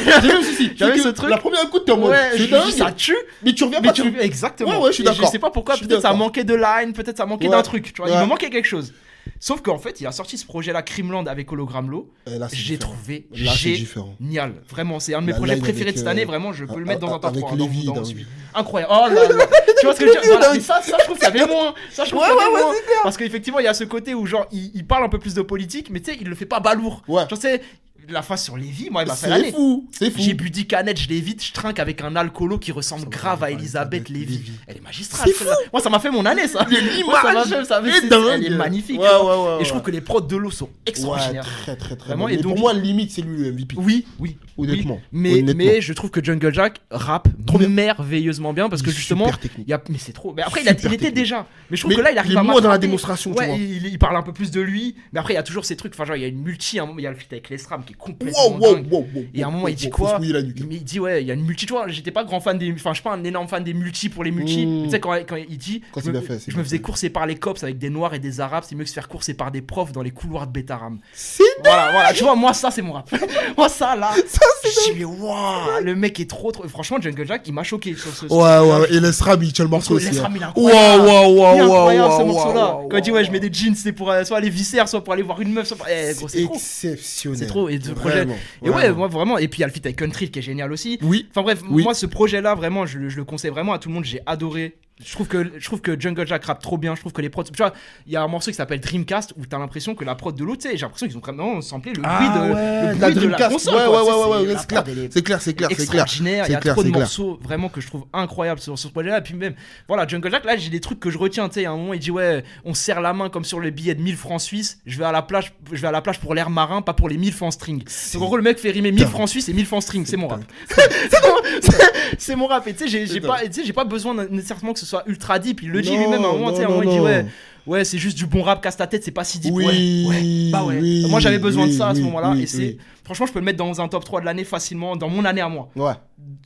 J'avais C'est ce que truc. La première écoute, t'es en mode. ouais, C'est je- dingue. ça tue. Mais tu reviens Mais pas tu... dessus. Exactement. Ouais, je suis Et d'accord. Je sais pas pourquoi, Je suis peut-être ça d'accord. manquait de line, peut-être ça manquait Ouais. d'un truc. Tu vois, il Ouais. me manquait quelque chose. Sauf qu'en fait, il a sorti ce projet-là, Cremeland avec Hologram Low. Et là, c'est J'ai différent. trouvé Là, c'est différent. génial. Vraiment, c'est un de mes La projets line préférés avec, de cette année. Vraiment, je peux le mettre dans un top avec 3. Lévi, dans dingue. celui. Incroyable. Oh là là. Tu vois ce que je veux dire? Voilà, mais ça, je trouve qu'il y avait moins. Ça, je trouve qu'il y avait moins. Parce qu'effectivement, il y a ce côté où, genre, il parle un peu plus de politique, mais tu sais, il le fait pas balourd. Ouais. Genre, c'est. la face sur Lévi, moi, il m'a fait C'est l'année. fou, c'est fou. J'ai bu 10 canettes, je l'évite, je trinque avec un alcoolo qui ressemble grave à Elisabeth Lévy. Elle est magistrale. C'est celle-là. Moi, ça m'a fait mon année, ça. Moi, ça m'a fait, elle est magnifique. Ouais, tu vois. ouais, ouais, Et je trouve que les prods de l'eau sont Ouais, extraordinaires. très, très, très. Vraiment, Bon. et Mais donc- pour moi, limite, c'est lui le MVP. Oui, oui. Honnêtement. Oui. Honnêtement. Mais je trouve que Jungle Jack rappe Trop bien. merveilleusement bien parce que Il est justement, super technique. mais c'est trop. Mais après, il Super était technique. déjà. Mais je trouve Mais que là, il arrive il est à moins dans la m'attraper. démonstration, tu Ouais, vois. il parle un peu plus de lui. Mais après, il y a toujours ces trucs. Enfin, genre, il y a une multi. À un moment, il y a le feat avec Lesram qui est complètement dingue. Et à un moment, il dit quoi? Faut se mouiller la nuque. Il dit ouais, il y a une multi. Tu vois, j'étais pas grand fan des. Enfin, je suis pas un énorme fan des multi pour les multi. Mais tu sais, quand il dit. Quand je c'est me- bien fait, c'est je bien me faisais fait. courser par les cops avec des noirs et des arabes. C'est mieux que se faire courser par des profs dans les couloirs de Betaram. C'est Voilà. Tu vois, moi, ça, c'est mon rap. Moi, ça, là. Je dis, mais waouh, le mec est trop. Franchement, Jungle Jack, il m'a choqué sur ce. Ouais. Et Lesram, il tient le morceau aussi. Lesram, il est Waouh, incroyable. waouh, waouh, Il est incroyable ce waouh, morceau-là. waouh, Quand il dit ouais, waouh. je mets des jeans, c'est pour soit aller viscères, soit pour aller voir une meuf, soit pour. Gros, c'est trop. Exceptionnel. C'est trop. Et ce projet. Vraiment, Et ouais, vraiment. moi vraiment. Et puis il y a le feat avec Country qui est génial aussi. Oui. Enfin bref, Oui. moi ce projet-là, vraiment, je le conseille vraiment à tout le monde. J'ai adoré. Je trouve que Jungle Jack rappe trop bien. Je trouve que les prods. Tu vois, il y a un morceau qui s'appelle Dreamcast où t'as l'impression que la prod de l'autre, tu sais, j'ai l'impression qu'ils ont vraiment samplé le bruit de la la Dreamcast. console. Ouais, quoi. ouais, La c'est clair. prod, elle est C'est clair, c'est clair. extraordinaire. Il y a C'est clair, trop de c'est clair. morceaux vraiment que je trouve incroyables sur ce projet-là. Et puis même, voilà, Jungle Jack, là, j'ai des trucs que je retiens. Tu sais, à un moment, il dit ouais, on serre la main comme sur le billet de 1000 francs suisses. Je vais à la plage pour l'air marin, pas pour les 1000 francs string. Donc en gros, le mec fait rimer 1000 francs suisses et 1000 francs string. C'est mon rap. C'est mon rap. Et tu sais, j'ai pas besoin nécessairement que ce soit ultra deep. Il le dit lui-même à un moment. Tu sais, à un moment, il dit ouais, c'est juste du bon rap, casse ta tête, c'est pas si deep. Oui, Bah ouais. oui, Moi j'avais besoin de ça à ce oui, moment-là. oui, Et c'est. oui. Franchement, je peux le mettre dans un top 3 de l'année facilement, dans mon année à moi. Ouais.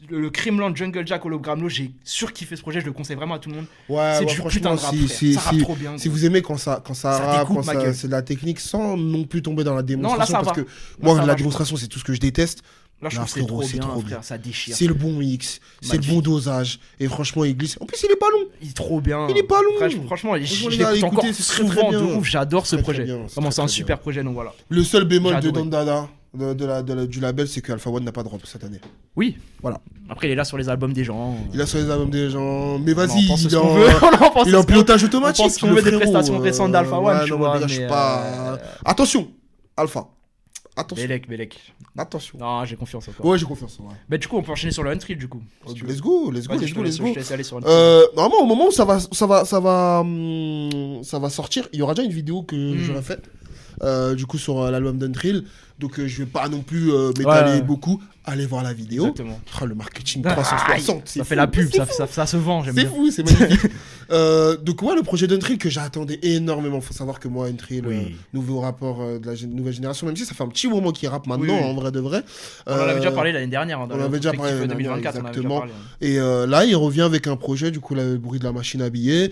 Le Crimeland Jungle Jack Hologram Low, j'ai surkiffé ce projet, je le conseille vraiment à tout le monde. Ouais, C'est ouais, du franchement, putain de rap, si, frère. Ça rappe trop bien. si gros. vous aimez quand ça rappe, découpe quand ma ça, gueule. c'est de la technique sans non plus tomber dans la démonstration. ça parce va. que moi, ça la va, démonstration, c'est tout ce que je déteste. Là, je Là, trouve que c'est frérot, trop c'est bien, trop frère, bien. ça déchire. C'est le bon mix, c'est le Magnifique. bon dosage. Et franchement, il glisse. En plus, il est pas long. Il est trop bien. Il est pas long. Franchement, Franchement, je les gars, l'écoute encore écoutez, c'est très, très souvent de bien. ouf. J'adore ce Très, très projet. bien, c'est Vraiment, très, c'est un très super projet, donc voilà. Le seul bémol J'ai de adoré. Don Dada, du label, c'est que Alpha One n'a pas de drop cette année. Oui. Voilà. Après, il est là sur les albums des gens. Il a sur les albums des gens. Mais On en vas-y, pense il ce est qu'on en. veut. On en pense Il est en ce qu'on pilotage veut. automatique. On pense qu'on le veut des frérot, prestations récentes d'Alpha One, ouais, tu non, vois, les gars, je suis mais, pas. Attention, Alpha. Attention. Bélec. Attention. Non, j'ai confiance en toi. Ouais, j'ai confiance. Ouais. Mais du coup, on peut enchaîner sur le Untrill du coup. si tu veux. Let's go. Vas-y, je te laisse aller sur Untrill. Normalement, au moment où ça va sortir, il y aura déjà une vidéo que j'aurai faite. Du coup, sur l'album d'Untrill. Donc, je vais pas non plus m'étaler Ouais. beaucoup. Allez voir la vidéo. Exactement. Ah, le marketing Ah, 360. Ça fait la pub, ça se vend, j'aime C'est bien. fou, c'est magnifique. Donc ouais, le projet d'Untrill que j'attendais énormément. Faut savoir que moi, Untrill, Oui. nouveau rapport de la nouvelle génération, même si ça fait un petit moment qu'il rappe maintenant, Oui. en vrai de vrai. On en avait déjà parlé l'année dernière. on avait déjà parlé l'année dernière, 2024, on en avait déjà exactement. parlé. Et là, il revient avec un projet, du coup, le bruit de la machine à billets,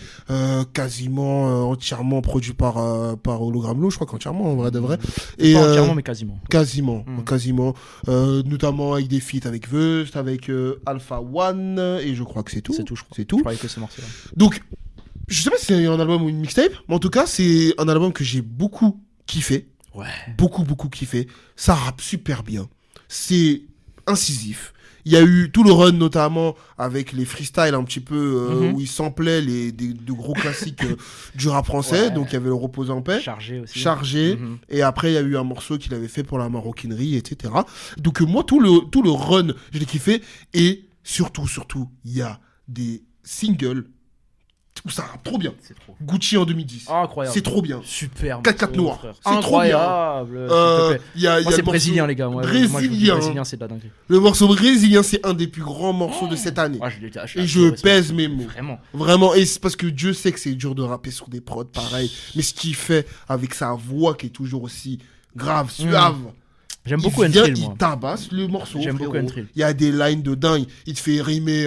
quasiment entièrement produit par Hologram Low, je crois qu'entièrement, en vrai de vrai. Et Pas entièrement, mais quasiment. quasiment, Mm. quasiment. Notamment avec des feats avec Veust, avec Alpha One, et je crois que c'est tout. C'est tout, je crois. C'est Je tout. croyais que ce morceau-là. Donc, je sais pas si c'est un album ou une mixtape, mais en tout cas, c'est un album que j'ai beaucoup kiffé. Ouais. Beaucoup kiffé. Ça rappe super bien. C'est incisif. Il y a eu tout le run, notamment avec les freestyles un petit peu où il samplait de gros classiques du rap français. Ouais. Donc, il y avait le Reposer en paix. Chargé aussi. Chargé. Mhm. Et après, il y a eu un morceau qu'il avait fait pour la maroquinerie, etc. Donc, moi, tout le run, je l'ai kiffé. Et surtout, il y a des singles où ça rappe trop bien. C'est trop. Gucci en 2010. Ah, incroyable. C'est trop bien. Super. 4-4 morceau, noirs. frère. C'est trop bien. Incroyable. s'il te plaît. Il y a Moi, le c'est morceau brésilien, les gars. Moi, je vous dis Brésilien. brésilien, c'est de la dinguerie. Le morceau brésilien, c'est un des plus grands morceaux de cette année. Ah, Et je pèse mes mots. Vraiment. Vraiment, et c'est parce que Dieu sait que c'est dur de rapper sur des prods pareils. Mais ce qu'il fait avec sa voix qui est toujours aussi grave, suave. J'aime beaucoup il vient, Untrill, il moi. tabasse le morceau. J'aime beaucoup frérot. Untrill. Il y a des lines de dingue. Il te fait rimer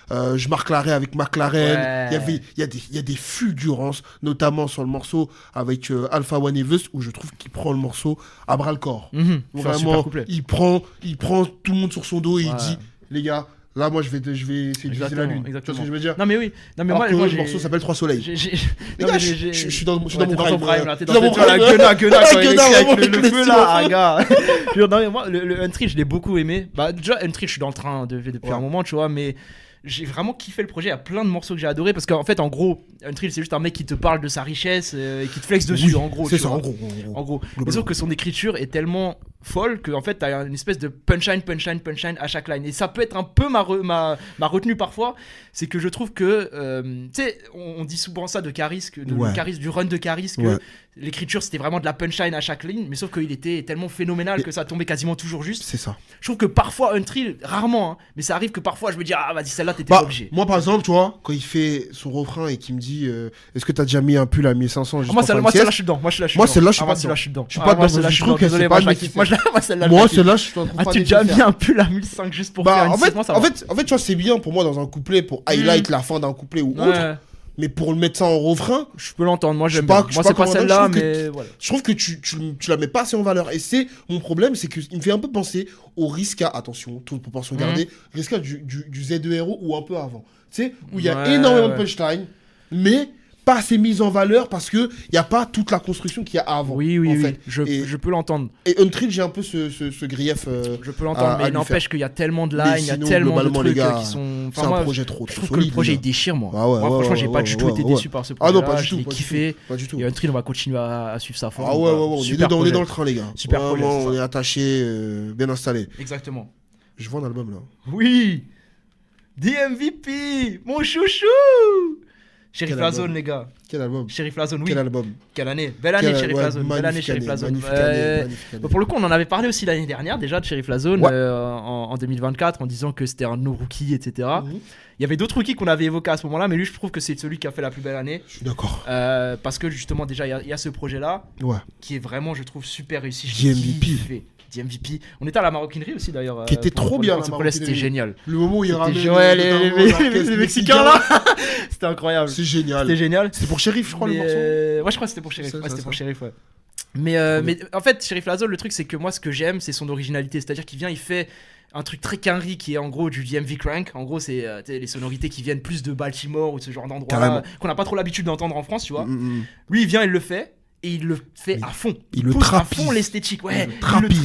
je marque l'arrêt avec McLaren. Ouais. Il y a des fulgurances, notamment sur le morceau avec Alpha One et Veust, où je trouve qu'il prend le morceau à bras le corps. C'est un super Vraiment, couplet. il prend tout le monde sur son dos et il Ouais. dit, les gars, là, moi, je vais essayer de viser la lune. Tu vois ce que je veux dire? Non, mais oui. Non, mais Alors moi, que moi, le morceau s'appelle Trois Soleils. Les Les gars, je suis dans mon t'es prime. ton prime, là, t'es je dans suis ton la prime. gueule, quand il Gueule, écrit vraiment, avec le les feu stylos. là, gars. Non, mais moi, le Untrill, je l'ai beaucoup aimé. Bah, déjà, Untrill, je suis dans le train depuis Ouais. un moment, tu vois, mais j'ai vraiment kiffé le projet. Il y a plein de morceaux que j'ai adoré parce qu'en fait, en gros, Untrill, c'est juste un mec qui te parle de sa richesse et qui te flexe dessus, Oui, en gros. c'est tu ça, vois. en gros. En gros. Globalement. Mais sauf que son écriture est tellement folle que en fait t'as une espèce de punchline à chaque line, et ça peut être un peu ma retenue parfois, c'est que je trouve que tu sais, on dit souvent ça de Caris, du run de Caris, que l'écriture c'était vraiment de la punchline à chaque ligne, mais sauf qu'il était tellement phénoménal que ça tombait quasiment toujours juste. C'est ça. Je trouve que parfois Untrill, rarement, hein, mais ça arrive que parfois je me dis ah vas-y celle-là t'étais obligé. Moi par exemple, tu vois, quand il fait son refrain et qu'il me dit est-ce que t'as déjà mis un pull à 1500 juste moi celle-là je suis dedans. Moi celle-là je suis dedans. Je suis pas dedans. Je trouve que c'est pas moi celle-là je suis en train de tu déjà mis un pull à 1005 juste pour faire une séquence, en fait tu vois, c'est bien pour moi dans un couplet pour highlight la fin d'un couplet ou autre, mais pour le mettre ça en refrain, je peux l'entendre. Moi j'aime bien. Moi c'est pas celle-là, mais voilà. Je trouve que tu la mets pas assez en valeur, et c'est mon problème, c'est qu'il me fait un peu penser au Riska, attention, toute proportion gardée, Riska du Z2RO ou un peu avant, tu sais, où il y a énormément de punchline, mais pas assez mise en valeur parce que il y a pas toute la construction qu'il y a avant. Oui, je peux l'entendre. Et Untrill, j'ai un peu ce grief. Je peux l'entendre, mais il n'empêche qu'il y a tellement de lines, il y a tellement de trucs qui sont. C'est un projet trop. Je trouve que le projet il déchire, moi. Moi, franchement, j'ai pas du tout été déçu par ce projet. Ah non, pas du tout. J'ai kiffé. Pas du tout. Et Untrill, on va continuer à suivre sa forme. Ah ouais, on est dans le train, les gars. Super projet. On est attaché, bien installé. Exactement. Je vois un album là. Oui. DMVP, mon chouchou. Sheriff Lazone, les gars. Quel album? Sheriff Lazone, oui. Quel album? Quelle année? Belle année, Sheriff Lazone. Belle année, Sheriff Lazone. Pour le coup, on en avait parlé aussi l'année dernière, déjà, de Sheriff Lazone, en 2024, en disant que c'était un de nos rookies, etc. Il y avait d'autres rookies qu'on avait évoqués à ce moment-là, mais lui, je trouve que c'est celui qui a fait la plus belle année. Je suis d'accord. Parce que justement, déjà, il y a ce projet-là, qui est vraiment, je trouve, super réussi. DMVP. DMVP. On était à la maroquinerie aussi d'ailleurs. Qui était trop bien. Ce projet, c'était génial. Le moment où il ramène les Mexicains là. C'était incroyable. C'est génial. C'était génial. C'était pour Sheriff, je crois, le morceau. Ouais, je crois que c'était pour Sheriff. C'était pour Sheriff, ouais. Mais en fait, Sheriff Lazone, le truc, c'est que moi, ce que j'aime, c'est son originalité. C'est-à-dire qu'il vient, il fait un truc très quinri qui est en gros du DMV Crank. En gros, c'est les sonorités qui viennent plus de Baltimore ou de ce genre d'endroit qu'on n'a pas trop l'habitude d'entendre en France, tu vois. Lui, il vient, il le fait. Et il le fait à fond. Il le trapise. À fond l'esthétique, ouais.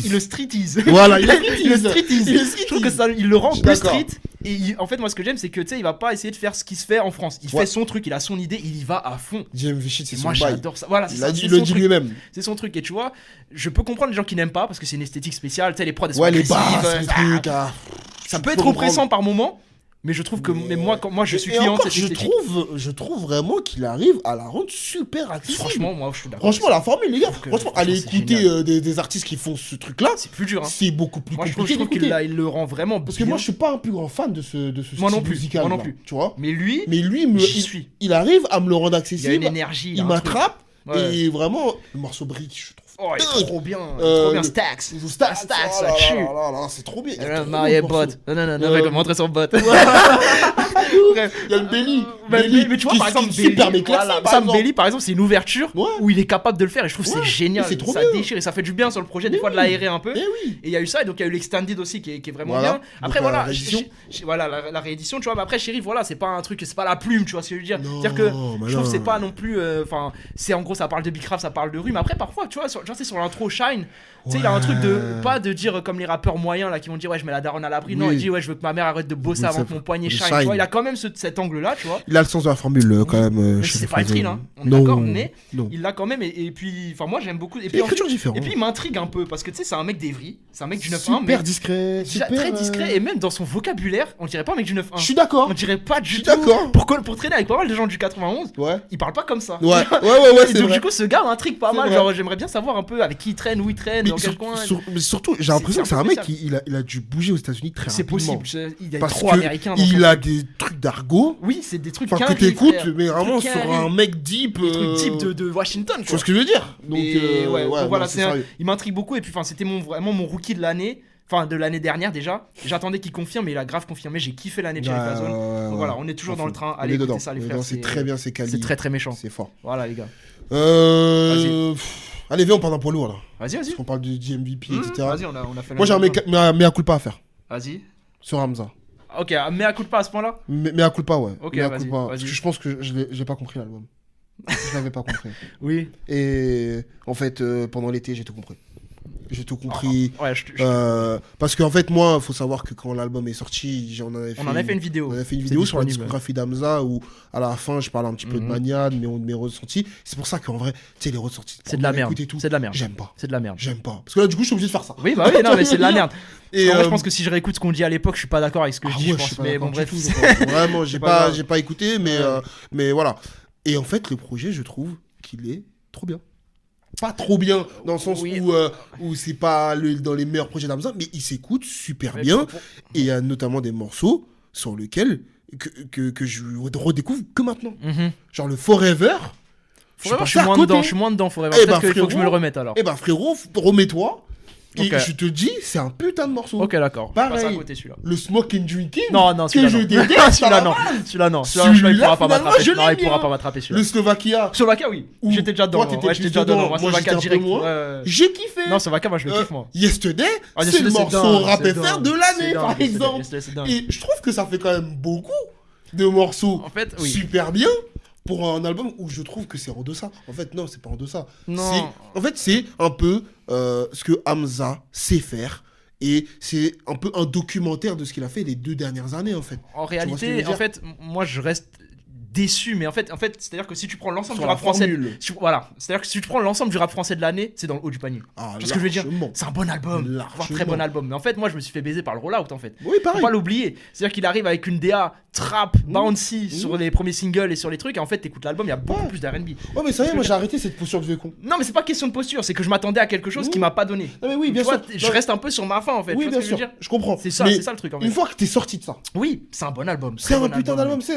Il le streetise. Voilà, il le streetise. Je trouve que ça, il le rend plus street. Et en fait, moi, ce que j'aime, c'est que tu sais, il va pas essayer de faire ce qui se fait en France. Il fait son truc, il a son idée, il y va à fond. DMV shit, c'est son bail. Moi, j'adore ça. Voilà, il le dit lui-même. C'est son truc. Et tu vois, je peux comprendre les gens qui n'aiment pas parce que c'est une esthétique spéciale. Tu sais, les prods, les basses, les trucs. Ça peut être oppressant par moment. Mais je trouve que moi je suis client de cette esthétique. Je trouve vraiment qu'il arrive à la rendre super accessible. Franchement, moi je suis d'accord. Franchement, la formule, les gars. Franchement, allez écouter des artistes qui font ce truc-là. C'est plus dur. C'est beaucoup plus compliqué. Je trouve qu'il le rend vraiment bien. Parce que moi, je suis pas un plus grand fan de ce moi style non plus, musical. Moi non plus. Tu vois. Mais lui, il arrive à me le rendre accessible. Il y a une énergie. Il m'attrape. Et vraiment, le morceau Brick, je trouve. Oh, il est trop bien. Trop bien. Stacks, ça tue. C'est trop bien. Marié bot. Non, montrer son bot. Il y a le Belly. Mais tu vois, par exemple, Sam Belly, par exemple, c'est une ouverture où il est capable de le faire et je trouve que c'est génial. Ça déchire et ça fait du bien sur le projet, des fois de l'aérer un peu. Et il y a eu ça, et donc il y a eu l'extended aussi qui est vraiment bien. Après, voilà, la réédition, tu vois. Mais après, Sheriff, voilà, c'est pas un truc, c'est pas la plume, tu vois ce que je veux dire. C'est-à-dire que je trouve que c'est pas non plus. Enfin, c'est en gros, ça parle de Big Craft, ça parle de rue, mais après, parfois, tu vois, c'est sur l'intro Shine. Tu sais, il a un truc pas de dire comme les rappeurs moyens là qui vont dire ouais, je mets la daronne à l'abri. Non, il dit ouais, je veux que ma mère arrête de bosser avant que mon poignet shine. Tu vois, il a quand même cet angle là, tu vois. Il a le sens de la formule quand même. C'est pas Untrill, hein. On est d'accord, mais il l'a quand même. Et puis, enfin, moi j'aime beaucoup. Et puis, écriture différente. Et puis, il m'intrigue un peu parce que tu sais, c'est un mec d'Evry, c'est un mec du 9-1. Super discret. Très discret, et même dans son vocabulaire, on dirait pas un mec du 9-1. Je suis d'accord. On dirait pas du tout. D'accord. Pour traîner avec pas mal de gens du 91, il parle pas comme ça. Ouais, c'est donc, vrai. du coup, ce gars m'intrigue pas mal. Genre, j'aimerais bien savoir un peu avec qui il traîne, où il traîne, dans quel coin. Mais surtout, j'ai l'impression que c'est un mec qui il a dû bouger aux États-Unis très rapidement. C'est possible. Il est parce trop américain. Il a des trucs d'argot. Oui, c'est des trucs que t'écoutes, mais vraiment sur un mec deep. Des trucs deep de Washington. Tu vois ce que je veux dire? Donc voilà, il m'intrigue beaucoup. Et puis, c'était vraiment mon rookie de l'année. Enfin, de l'année dernière déjà. J'attendais qu'il confirme, mais il a grave confirmé. J'ai kiffé l'année de Sheriff Lazone. Donc voilà, on est toujours dans le train. Allez, écoutez ça, les frères. C'est très bien, c'est quali. C'est très très méchant. C'est fort. Voilà, les gars. Allez, viens, on parle d'un poids lourd là. Vas-y. Parce qu'on parle du DMVP, etc. Vas-y, on a fait. Moi, j'ai un mea culpa à faire. Vas-y. Sur Hamza. Ok, mea culpa à ce point-là. Mea culpa, ouais. Ok, vas-y. Parce que je pense que j'ai pas compris l'album. Je l'avais pas compris. Oui. Et en fait, pendant l'été, j'ai tout compris. J'ai tout compris. Ouais, Parce qu'en fait, moi, il faut savoir que quand l'album est sorti, on en avait fait une vidéo. On avait fait une vidéo sur la disponible. discographie d'Hamza où, à la fin, je parlais un petit peu de Mania, de mes ressentis. C'est pour ça qu'en vrai, tu sais, les ressentis. C'est de la merde. Et tout, C'est de la merde. J'aime pas. C'est de la merde. J'aime pas. Parce que là, du coup, je suis obligé de faire ça. Oui, bah oui, non, mais c'est de la merde. Et En vrai, je pense que si je réécoute ce qu'on dit à l'époque, je suis pas d'accord avec ce que je dis, je je pense. suis pas Mais d'accord bon, du bref. tout, je pense. Vraiment, C'est pas grave. j'ai pas écouté, Ouais. mais voilà. Et en fait, le projet, je trouve qu'il est trop bien. Pas trop bien, dans le sens Oui. où c'est pas dans les meilleurs projets d'Hamza, mais il s'écoute super Mais bien. pour- Et il y a notamment des morceaux sur lesquels que je redécouvre que maintenant. Mhm. Genre le Forever. Forever, passé je suis à moins côté. dedans, je suis moins dedans, Forever. Eh Peut-être ben, qu'il faut que je me le frérot. remette alors. Eh ben frérot, remets-toi. Et Ok. je te dis, c'est un putain de morceau. Ok, d'accord. Je Pareil. passe à côté celui-là. Le Smoke and Drinking. Non, non, que celui-là je non. déteste, Celui-là à la non. base. Celui-là non. Celui-là, il pourra pas finalement, m'attraper. je Non, il l'aime pourra bien. pas m'attraper Le celui-là. Slovakia. Slovakia, oui. Où J'étais déjà dedans. toi, t'étais Ouais, j'étais plus déjà dedans. dedans. Moi, Moi, Slovakia j'étais un peu direct. moins. Ouais. J'ai kiffé. Non, Slovakia, moi je le kiffe, moi. Yesterday, Ah, c'est Yesterday, le c'est morceau dingue, rap c'est FR dingue. de C'est l'année, dingue, par Yesterday, exemple. Yesterday, c'est dingue. Et je trouve que ça fait quand même beaucoup de morceaux En fait, oui. super bien pour un album où je trouve que c'est en deçà. En fait, non, c'est pas en deçà. Non. En fait, c'est un peu ce que Hamza sait faire. Et c'est un peu un documentaire de ce qu'il a fait les 2 dernières années, en fait. En vois ce que je veux réalité, dire en fait, moi je reste déçu, mais en fait, c'est-à-dire que si tu prends l'ensemble Sur du la rap français, formule. voilà, c'est-à-dire que si tu prends l'ensemble du rap français de l'année, c'est dans le haut du panier. Ah, Tu vois ce que je veux dire largement. C'est un bon album, Largement. voire très bon album. Mais en fait, moi je me suis fait baiser par le rollout en fait. Oui, Faut pareil. pas l'oublier. C'est-à-dire qu'il arrive avec une DA trap, bouncy sur les premiers singles et sur les trucs, et en fait, t'écoutes l'album, il y a beaucoup Ouais. plus d'R&B. Ouais, mais ça y est, moi j'ai arrêté cette posture de vieux con. Non, mais c'est pas question de posture, c'est que je m'attendais à quelque chose qui m'a pas donné. Non, mais oui, bien Tu vois, sûr. je reste un peu sur ma faim en fait. Oui, tu vois bien ce que je veux sûr. dire Je comprends. C'est ça, Mais c'est ça le truc en fait. une fois que t'es sorti de ça, Oui, c'est un bon album. c'est très un bon putain d'album. Tu sais,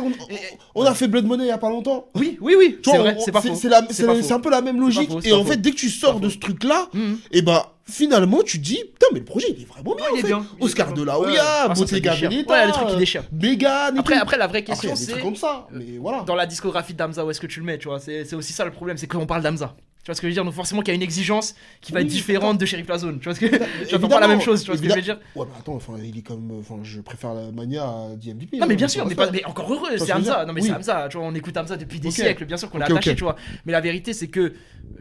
on a fait Blood Money il y a pas longtemps. Oui, oui, oui, Tu c'est vois, vrai, c'est pas faux. C'est la- C'est pas faux. c'est un peu la même logique. faux, c'est Et pas en faux. fait, dès que tu sors pas de faux. ce truc-là, Mhm. et bah finalement tu te dis putain mais le projet il est vraiment bien. Ouais, il est en fait. bien. Il est Oscar bien. de la Ouais. Hoya, Ah, ça Bottega déchire. Veneta, Ouais, il y a des trucs qui déchirent. Mégane et tout. Après, la vraie Après, il y question a des trucs c'est comme ça, mais voilà. dans la discographie d'Hamza, où est-ce que tu le mets, tu vois c'est aussi ça le problème, c'est qu'on parle d'Hamza. Tu vois ce que je veux dire? Donc forcément qu'il y a une exigence qui va Oui, être différente de Sheriff Lazone. Tu vois ce que j'attends Évidemment, pas la même chose, tu vois ce que je veux dire? Ouais, mais attends, enfin, il est comme. Enfin, je préfère la Mania à DMDP. Non mais hein, bien ça sûr, va mais, faire. mais encore heureux, vois ce c'est que je veux Hamza. dire? Non mais Oui. c'est Hamza, tu vois, on écoute Hamza depuis des Ok. siècles, bien sûr qu'on est Ok, attaché, ok. tu vois. Mais la vérité c'est que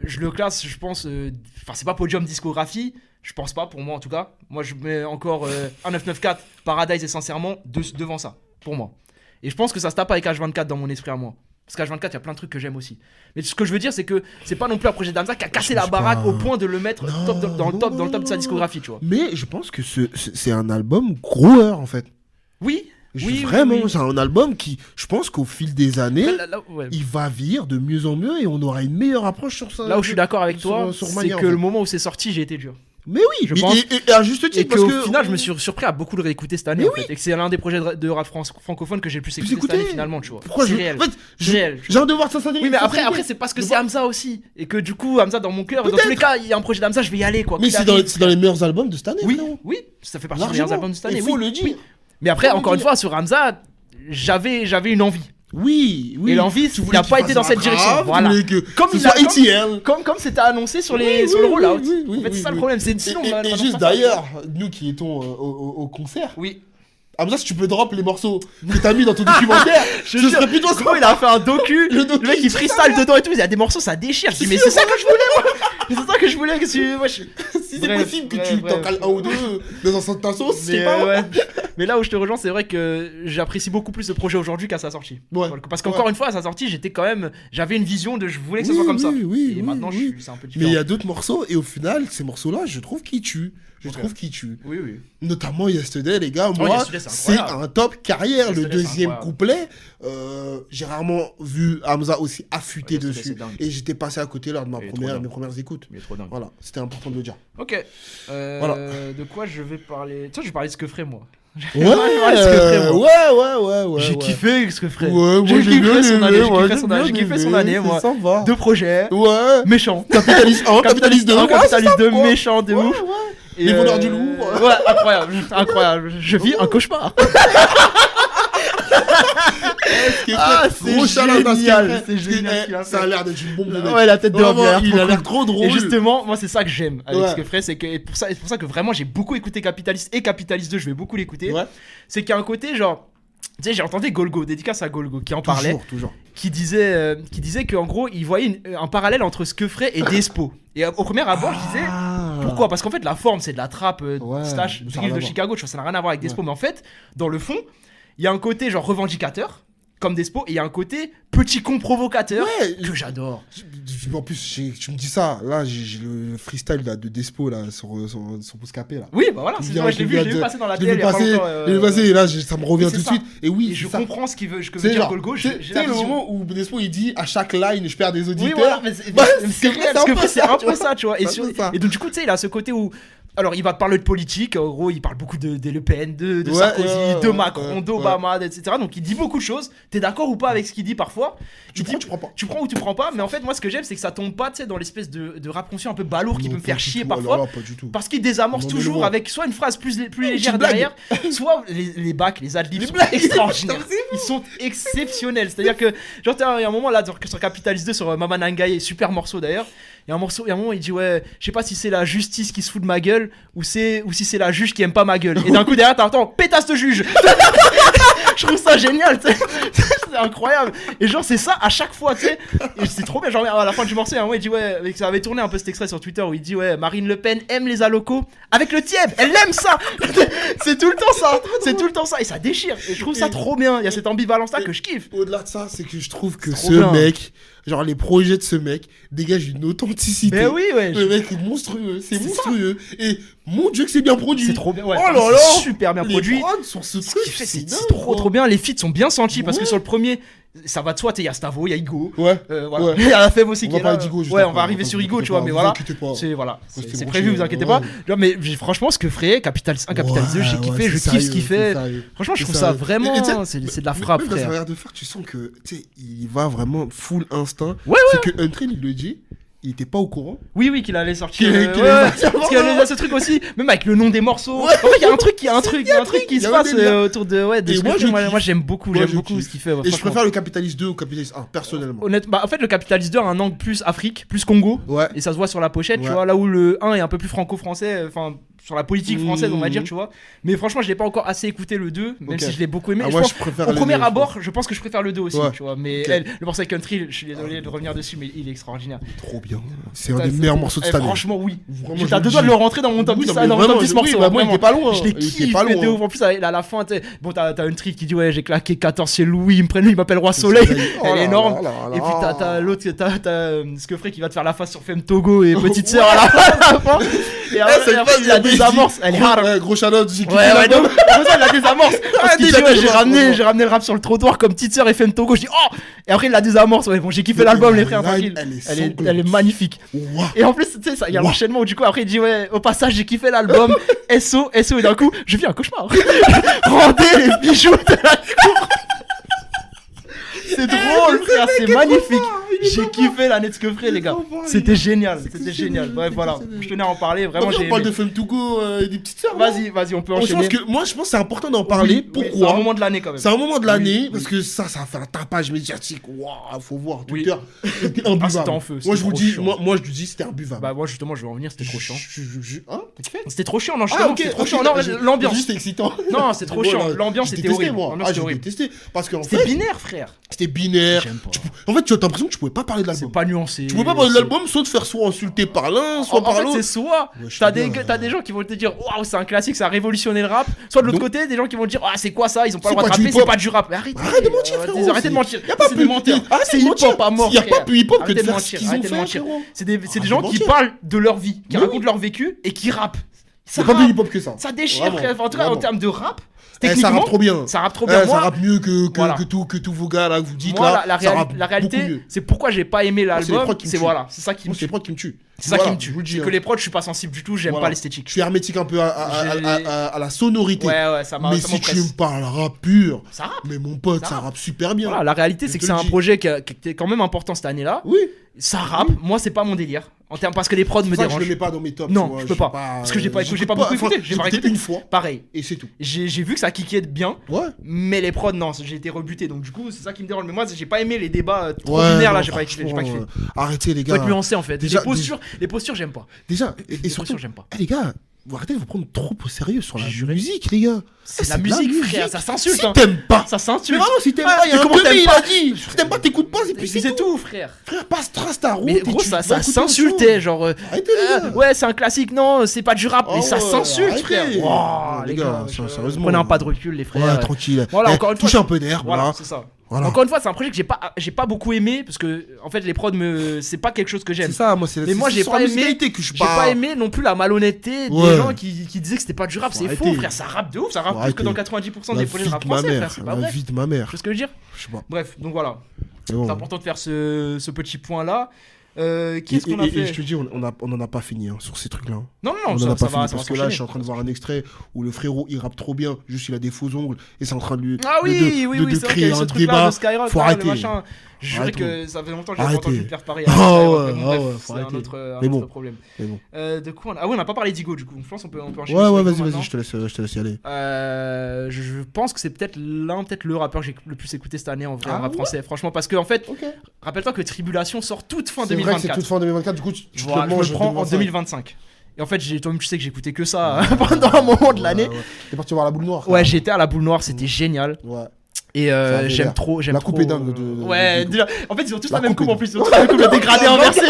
je le classe, je pense, enfin c'est pas podium discographie, je pense pas, pour moi en tout cas. Moi je mets encore 1994, Paradise et Sincèrement devant ça, pour moi. Et je pense que ça se tape avec H24 dans mon esprit à moi. Parce qu'H24, il y a plein de trucs que j'aime aussi. Mais ce que je veux dire, c'est que c'est pas non plus un projet d'Hamza qui a cassé la pense baraque pas. au point de le mettre Non, dans le top de sa non. discographie, tu vois. Mais je pense que c'est un album grower en fait. Oui, oui, Vraiment, oui, oui. c'est un album qui, je pense qu'au fil des années, Ouais. il va vieillir de mieux en mieux et on aura une meilleure approche sur ça. Là où je suis d'accord avec toi, sur c'est Mania, que en fait. le moment où c'est sorti, j'ai été dur. Mais oui, Je mais- pense- et à juste Et titre, parce qu'au que. final, je me suis surpris à beaucoup le réécouter cette année, Mais en fait. Et que c'est l'un des projets de rap francophone que j'ai le plus écouté cette écouté. année, finalement, tu vois. Pourquoi c'est je. réel. En fait, C'est réel. j'ai un devoir de sincérité. Oui, mais après c'est parce que c'est Hamza aussi. Et que du coup, Hamza dans mon cœur, dans tous les cas, il y a un projet d'Hamza, je vais y aller, quoi. Mais qu'il c'est arrive. dans les meilleurs albums de cette année. Oui, frérot. oui, ça fait partie des meilleurs Largement. albums de cette année. Il faut oui, le dire. oui. Mais après, Faut le encore une dire. fois, sur Hamza, j'avais une envie. Oui, oui. Et l'envie, Tu il voulais n'a qu'il pas fasse été dans cette un direction. rap, tu Voilà. voulais que Comme ce il a- soit ATL. Comme c'était annoncé sur le Oui, rollout. oui, oui, En fait, c'est oui, ça le oui. problème. C'est Et, sinon, et- on va et pas juste faire ça. d'ailleurs, nous qui étions au concert, Oui. Hamza, si tu peux drop les morceaux que t'as mis dans ton documentaire, Je ce jure, serait plutôt Quand il a fait un docu, Le docu, le mec il freestyle dedans et tout, il y a des morceaux, ça déchire. Je dis, mais c'est ça que je voulais, moi. Mais c'est ça que je voulais. Si c'est Bref, possible que bref, tu bref. t'en cales un ou deux dans un sens de ta sauce, c'est Mais, pas ouais. Mais là où je te rejoins, c'est vrai que j'apprécie beaucoup plus ce projet aujourd'hui qu'à sa sortie. Ouais. Parce qu'encore une fois, à sa sortie, j'avais une vision de je voulais que ce Oui, soit comme ça. oui, oui, Et oui, maintenant, oui. c'est un peu Mais différent. il y a d'autres morceaux, et au final, ces morceaux-là, je trouve qu'ils tuent. Je Ok. trouve qu'ils tuent. Oui, oui. Notamment Yesterday, les gars, moi, Yesterday, c'est c'est incroyable. un top carrière. Le Yesterday, c'est deuxième incroyable. couplet, j'ai rarement vu Hamza aussi affûté Ouais, Yesterday, dessus. c'est dingue. Et j'étais passé à côté lors de Il est trop dingue. mes premières écoutes. Mais trop dingue. Voilà, c'était important de le dire. Ok. Voilà. De quoi je vais parler? Tiens, je vais parler de ce que ferait moi. Ouais, parler de ce que ferait, moi. ouais. J'ai kiffé ce que ferait. Ouais, moi J'ai j'ai kiffé bien son aimé, année. J'ai moi, kiffé son année. J'ai kiffé son année, moi. C'est sympa. Deux projets. Ouais. Méchants. Capitaliste 1, Capitaliste 2. un, ouais, Capitaliste c'est 2, ça, quoi. méchant de Ouais, ouf. ouais. Et, Les voleurs du Louvre. Ouais, incroyable, incroyable. Je vis un cauchemar. Ah, c'est Gros shout-out à génial, Skepta. c'est génial ce qu'il a Ça a fait. l'air d'être une bombe de mec. Ouais, la tête de Vraiment, Robert. il a l'air trop drôle. Et justement, moi, c'est ça que j'aime avec Ouais. ce que ferait, c'est que et c'est pour ça que vraiment j'ai beaucoup écouté Capitaliste et Capitaliste 2, je vais beaucoup l'écouter. Ouais. C'est qu'il y a un côté genre, tu sais, j'ai entendu Golgo, dédicace à Golgo, qui en parlait, Toujours. qui disait qu'en gros, il voyait un parallèle entre ce que ferait et Despo. Et au premier abord, je disais, pourquoi. Parce qu'en fait, la forme, c'est de la trappe slash ça drill n'a de rien à Chicago. Tu vois, ça n'a rien à voir avec Despo. Mais en fait, dans le fond, il y a un côté genre revendicateur, comme Despo, et il y a un côté petit con provocateur que j'adore. En plus, tu me dis ça, là, j'ai le freestyle là, de Despo là, sur Bouscapé là. Oui, bah voilà, Il c'est vient- vrai, je l'ai il vu, vient de- passer dans la Je l'ai télé. vu il y a pas passer, longtemps, je l'ai vu passer, et là, ça me revient oui, tout de c'est suite. Et oui, Et je c'est ça. comprends ce que veut C'est dire genre, Golgo. tu J'ai sais la le vision. moment où Despo il dit à chaque line, je perds des auditeurs. Oui, voilà, mais c'est Bah, c'est réel, c'est parce que un peu c'est ça, un tu peu vois. ça, tu vois. C'est un peu ça. Et donc, du coup, tu sais, il a ce côté où. Alors, il va te parler de politique, en gros, il parle beaucoup de Le Pen, de Ouais, Sarkozy, ouais, de ouais, Macron, ouais, d'Obama, etc. Donc, il dit beaucoup de choses. T'es d'accord ou pas avec ce qu'il dit parfois? Tu prends, tu prends pas. Tu prends ou tu prends pas, mais en fait, moi, ce que j'aime, c'est que ça tombe pas, tu sais, dans l'espèce de rap conscient un peu balourd qui Non, peut me pas faire du chier tout. parfois. Alors là, pas du tout. Parce qu'il désamorce Non, toujours mais non. avec soit une phrase plus légère blague. derrière, soit les bacs, les adlibs sont blagues. extraordinaires. Ils sont exceptionnels. C'est-à-dire que, genre, il y a un moment là, sur Capitalist 2, sur Mama Nangaye, super morceau d'ailleurs. Il y a un moment, il dit ouais, je sais pas si c'est la justice qui se fout de ma gueule ou si c'est la juge qui aime pas ma gueule. Et d'un coup derrière, t'entends pétasse de juge. Je trouve ça génial, tu sais. C'est incroyable. Et genre, c'est ça à chaque fois, tu sais. Et c'est trop bien. Genre, à la fin du morceau, il dit ouais, ça avait tourné un peu cet extrait sur Twitter où il dit ouais, Marine Le Pen aime les allocaux avec le tieb. Elle aime ça. C'est tout le temps ça. C'est tout le temps ça. Et ça déchire. Et je trouve ça trop bien. Il y a cette ambivalence là que je kiffe. Au-delà de ça, c'est que je trouve que trop bien. mec, genre les projets de ce mec dégagent une authenticité. Mais oui, ouais. Le mec est monstrueux, c'est C'est monstrueux. Et mon dieu que c'est bien produit. C'est trop bien. Ouais, Oh là là, c'est super bien produit. Les prods sur ce Ce truc, qu'il fait, c'est dingue, trop quoi. trop bien. Les feats sont bien sentis parce que Ouais. sur le premier, ça va de soi. Il y a Stavo, il y a Igo. Ouais. Voilà. Ouais. Il y a la Fève aussi On qui va est pas là. à Digo, juste Ouais, on après, va arriver sur Igo, tu vois, mais voilà. C'est voilà, C'était c'est bon prévu, chez- vous inquiétez ouais. pas. Genre, mais franchement, ce que ferait Capital 1, Capital 2, j'ai kiffé, je kiffe ce qu'il fait. Franchement, je C'est trouve ça sérieux. vraiment, Et tu c'est de la frappe, Même dans sa frère. manière de faire, tu sens que, tu sais, il va vraiment full instinct. Ouais, C'est que Untrain, il le dit, il était pas au courant. Oui, qu'il allait sortir. Qu'il ouais, allait sortir. parce qu'il y a ce truc aussi, même avec le nom des morceaux. Ouais. En fait, il y a un truc qui il y se a un passe délire. autour de Et ce moi, que je moi, kiffe. j'aime beaucoup Moi, je ce kiffe. qu'il fait. ouais, Et je franchement. préfère le Capitaliste 2 au Capitaliste 1, personnellement. Honnêtement, en fait, le Capitaliste 2 a un angle plus Afrique, plus Congo. Ouais. Et ça se voit sur la pochette, tu Ouais. vois, là où le 1 est un peu plus franco-français, enfin, sur la politique française, on va dire, tu vois. Mais franchement, je l'ai pas encore assez écouté le 2, même Ok. si je l'ai beaucoup aimé. Ah, Et moi, je je pense, préfère au le premier 2, abord, je pense que je préfère le 2 aussi, Ouais. tu vois. Mais Ok. le morceau avec Country, je suis désolé de revenir dessus, mais il est extraordinaire. Trop bien. C'est un des meilleurs morceaux de cette année. Franchement, oui. Vraiment, J'étais je à le deux doigts de dis. le rentrer dans mon top Oui, 10, non, dans mais mon vraiment, top 10 oui, morceaux. bah, moi, il était pas loin. Je l'ai Il était kiffé pas de loin. ouf. En plus, à la fin, bon, t'as une trick qui dit ouais, j'ai claqué 14 chez Louis, il m'appelle Roi Soleil. Elle est énorme. Et puis t'as l'autre, t'as Skeufré qui va te faire la face sur Femme Togo et Petite Sœur à la fin. Et après, il a des amorces. Elle est hard. Ouais, gros shout-out, j'ai kiffé Ouais, l'album. donc, comme ça, il a des amorces. Parce qu'il dit, déjà, ouais, déjà, j'ai ramené le rap sur le trottoir comme Petite Sœur et FM Togo. Je dis, oh! Et après, il a des amorces. Ouais, bon, j'ai kiffé Mais l'album, la les frères, line, tranquille. elle est Elle est magnifique. Ouah. Et en plus, tu sais, il y a Wow. l'enchaînement où du coup, après, il dit, ouais, au passage, j'ai kiffé l'album. SO, et d'un coup, je vis un cauchemar. Rendez les bijoux de la cour. C'est drôle, frère, c'est magnifique. J'ai kiffé l'année de Skeufré, les gars. C'était génial, c'était génial. Bref, voilà, je tenais à en parler. Vraiment, Après, j'ai on parle aimé. de Femme Togo et des petites sœurs. Vas-y, on peut Je enchaîner. pense que, moi, je pense que c'est important d'en parler. Oui, c'est Pourquoi un moment de l'année quand même. C'est un moment de l'année, Oui, parce oui. que ça va faire un tapage médiatique. Waouh, faut voir. Oui. Twitter, c'était imbuvable. c'était en feu, Moi, je c'était vous trop dis, chiant. moi, je vous dis, c'était imbuvable. Bah, moi, justement, je vais en venir, c'était trop chiant. Hein T'as kiffé C'était trop chiant, non, justement, Ah, ok, c'était trop ok, chiant. Non, j'ai- l'ambiance. C'était excitant. Non, c'est trop chiant. L'ambiance J'ai était détesté, horrible. moi. L'ambiance Ah, était j'ai horrible. détesté. Parce qu'en C'était fait, binaire, frère. c'était binaire. J'aime pas. En fait, tu as l'impression que tu pouvais pas parler de C'est l'album. pas nuancé. Tu pouvais pas parler de l'album sans te faire soit insulter par l'un, soit En par fait, l'autre. c'est soit Ouais, je t'as sais des, bien, t'as des gens qui vont te dire waouh, c'est un classique, ça a révolutionné le rap. Soit de l'autre Donc- côté, des gens qui vont te dire ah, c'est quoi ça, ils ont pas C'est le droit de pas du rapper, c'est hip-hop. pas du rap. Mais arrêtez Arrête de mentir, frérot. Arrêtez de mentir. Y a pas C'est plus des menteurs. Arrête C'est de mentir. hip-hop à mort. Y a pas frère. plus hip-hop que Arrêtez de faire ce mentir, qu'ils ont arrêtez de fait, mentir. frérot. C'est des Arrête gens de qui mentir. parlent de leur vie, qui Mais racontent oui. leur vécu et qui rappent. C'est pas plus hip-hop que ça. Ça déchire, Vraiment, frère. En tout cas, en vraiment. termes de rap, Ça techniquement, rappe trop bien. ça rappe trop bien. Ça Moi, rappe mieux Voilà. que tous vos gars là que vous dites moi, là. Ça rappe la beaucoup réalité, mieux. c'est pourquoi j'ai pas aimé Moi, c'est les l'album. prods qui me C'est tuent. voilà, c'est ça qui me Moi, c'est les tue. prods qui me tuent. C'est ça Voilà, qui me tue. je vous le dis, C'est hein. que les prods, je suis pas sensible du tout, j'aime Voilà. pas l'esthétique. Je suis hermétique un peu à la sonorité. Ouais, ça Mais si tu m'oppresse. me parles rap pur, Ça rappe. mais mon pote, Ça ça rappe. rappe super bien. Voilà, la réalité, Je c'est te que c'est le un dis. projet qui est quand même important cette année-là. Oui. Ça rappe, moi, c'est pas mon délire. Parce que les prods me C'est ça que je dérangent. le mets pas dans mes tops. Non, tu vois, je peux pas. Parce que j'ai pas j'écoute beaucoup écouté, enfin, j'ai pas écouté écouté. une fois Pareil. et c'est tout. J'ai vu que ça kickait bien, Ouais. mais les prods, non, j'ai été rebuté. Donc, du coup, c'est ça qui me dérange. Mais moi, j'ai pas aimé les débats trop Ouais, binaires là, non, j'ai pas kiffé. franchement, arrêtez les Faut être gars. nuancé en fait. Déjà- Les postures, j'aime pas. Déjà, et Les surtout, postures, j'aime pas. les gars, vous arrêtez de vous prendre trop au sérieux sur la J'ai juré. musique, les gars. C'est la musique, frère, ça s'insulte. Si hein. t'aimes pas. Ça Mais s'insulte. vraiment, si t'aimes pas, il y a mais un comment peu, t'aimes il pas a dit. Si t'aimes pas, t'écoutes pas, et puis C'est tout, frère. Frère, passe, trace ta route. Mais et gros, tu ça vas écouter autre s'insultait, chose. genre. Arrêtez, les gars. Ouais, c'est un classique, non, c'est pas du rap, Ah mais ça ouais, s'insulte, arrêtez. frère. Wow, Les gars, sérieusement. Prenez un pas de recul, les frères. Ouais, tranquille. Voilà, encore une fois, touche un peu d'air, Voilà, voilà. c'est ça. Voilà. Encore une fois, c'est un projet que j'ai pas beaucoup aimé parce que en fait les prods c'est pas quelque chose que j'aime. C'est ça, moi, c'est Mais moi j'ai sur pas la aimé musicalité que je j'ai pas aimé non plus la malhonnêteté Ouais. des gens qui disaient que c'était pas du rap, Faut c'est arrêter. faux frère, ça rappe de ouf, ça rappe Faut plus que dans arrêter. 90% La des projets de vie rap de ma français, frère, mère, c'est pas la vrai. vie de ma mère. Tu vois ce que je veux dire? Je sais pas. Bref, donc voilà. Mais bon. C'est important de faire ce petit point là. Qu'est-ce qu'on a Et fait? je te dis, on en a pas fini hein, sur ces trucs-là. Non non On non, en a ça pas va fini parce que là, je suis en train de voir un extrait où le frérot il rappe trop bien, juste il a des faux ongles et c'est en train de lui Ah oui, oui, de c'est vrai qu'il y créer a eu ce un truc là débat. de Skyrock, Faut là, le arrêter. machin. Je jurais Arrêtons. que ça fait longtemps que j'avais Arrêtez. entendu Pierre Paris. Ah Skyrock, ouais, mais bon, ah bref, ouais, c'est faut arrêter. un Mais autre bon. problème. Mais bon. De quoi Ah oui, on n'a pas parlé d'Igo du coup. Je pense qu'on peut enchaîner. Ouais, sur ouais, Igo vas-y, maintenant. je te laisse y aller. Je pense que c'est peut-être le rappeur que j'ai le plus écouté cette année en vrai, Ah en rap ouais français. Franchement, parce que en fait, Ok. rappelle-toi que Tribulation sort toute fin C'est vrai que c'est 2024. toute fin 2024, du coup, tu te Voilà, je manges le prends en 2025. 2025. Et en fait, toi-même, tu sais que j'écoutais que ça pendant un moment de l'année. Ouais. T'es parti voir la boule noire. Ouais, j'étais à la Boule Noire, c'était génial. Ouais. Et Ça avait j'aime l'air. trop. La coupe est dingue Ouais, de- en fait, ils ont tous La la même coupe coupe est en plus. Ils ont tous la même coupe, le dégradé inversé.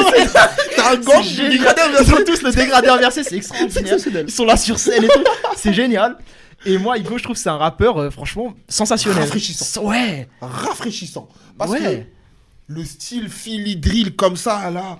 T'as un C'est gorge génial. dégradé Ils ont tous le dégradé inversé, c'est extraordinaire. exceptionnel. Ils sont là sur scène et tout. C'est génial. Et moi, Igo, je trouve que c'est un rappeur, franchement, sensationnel. Rafraîchissant. Ouais. Rafraîchissant. Parce Ouais. que le style Philly drill comme ça, là,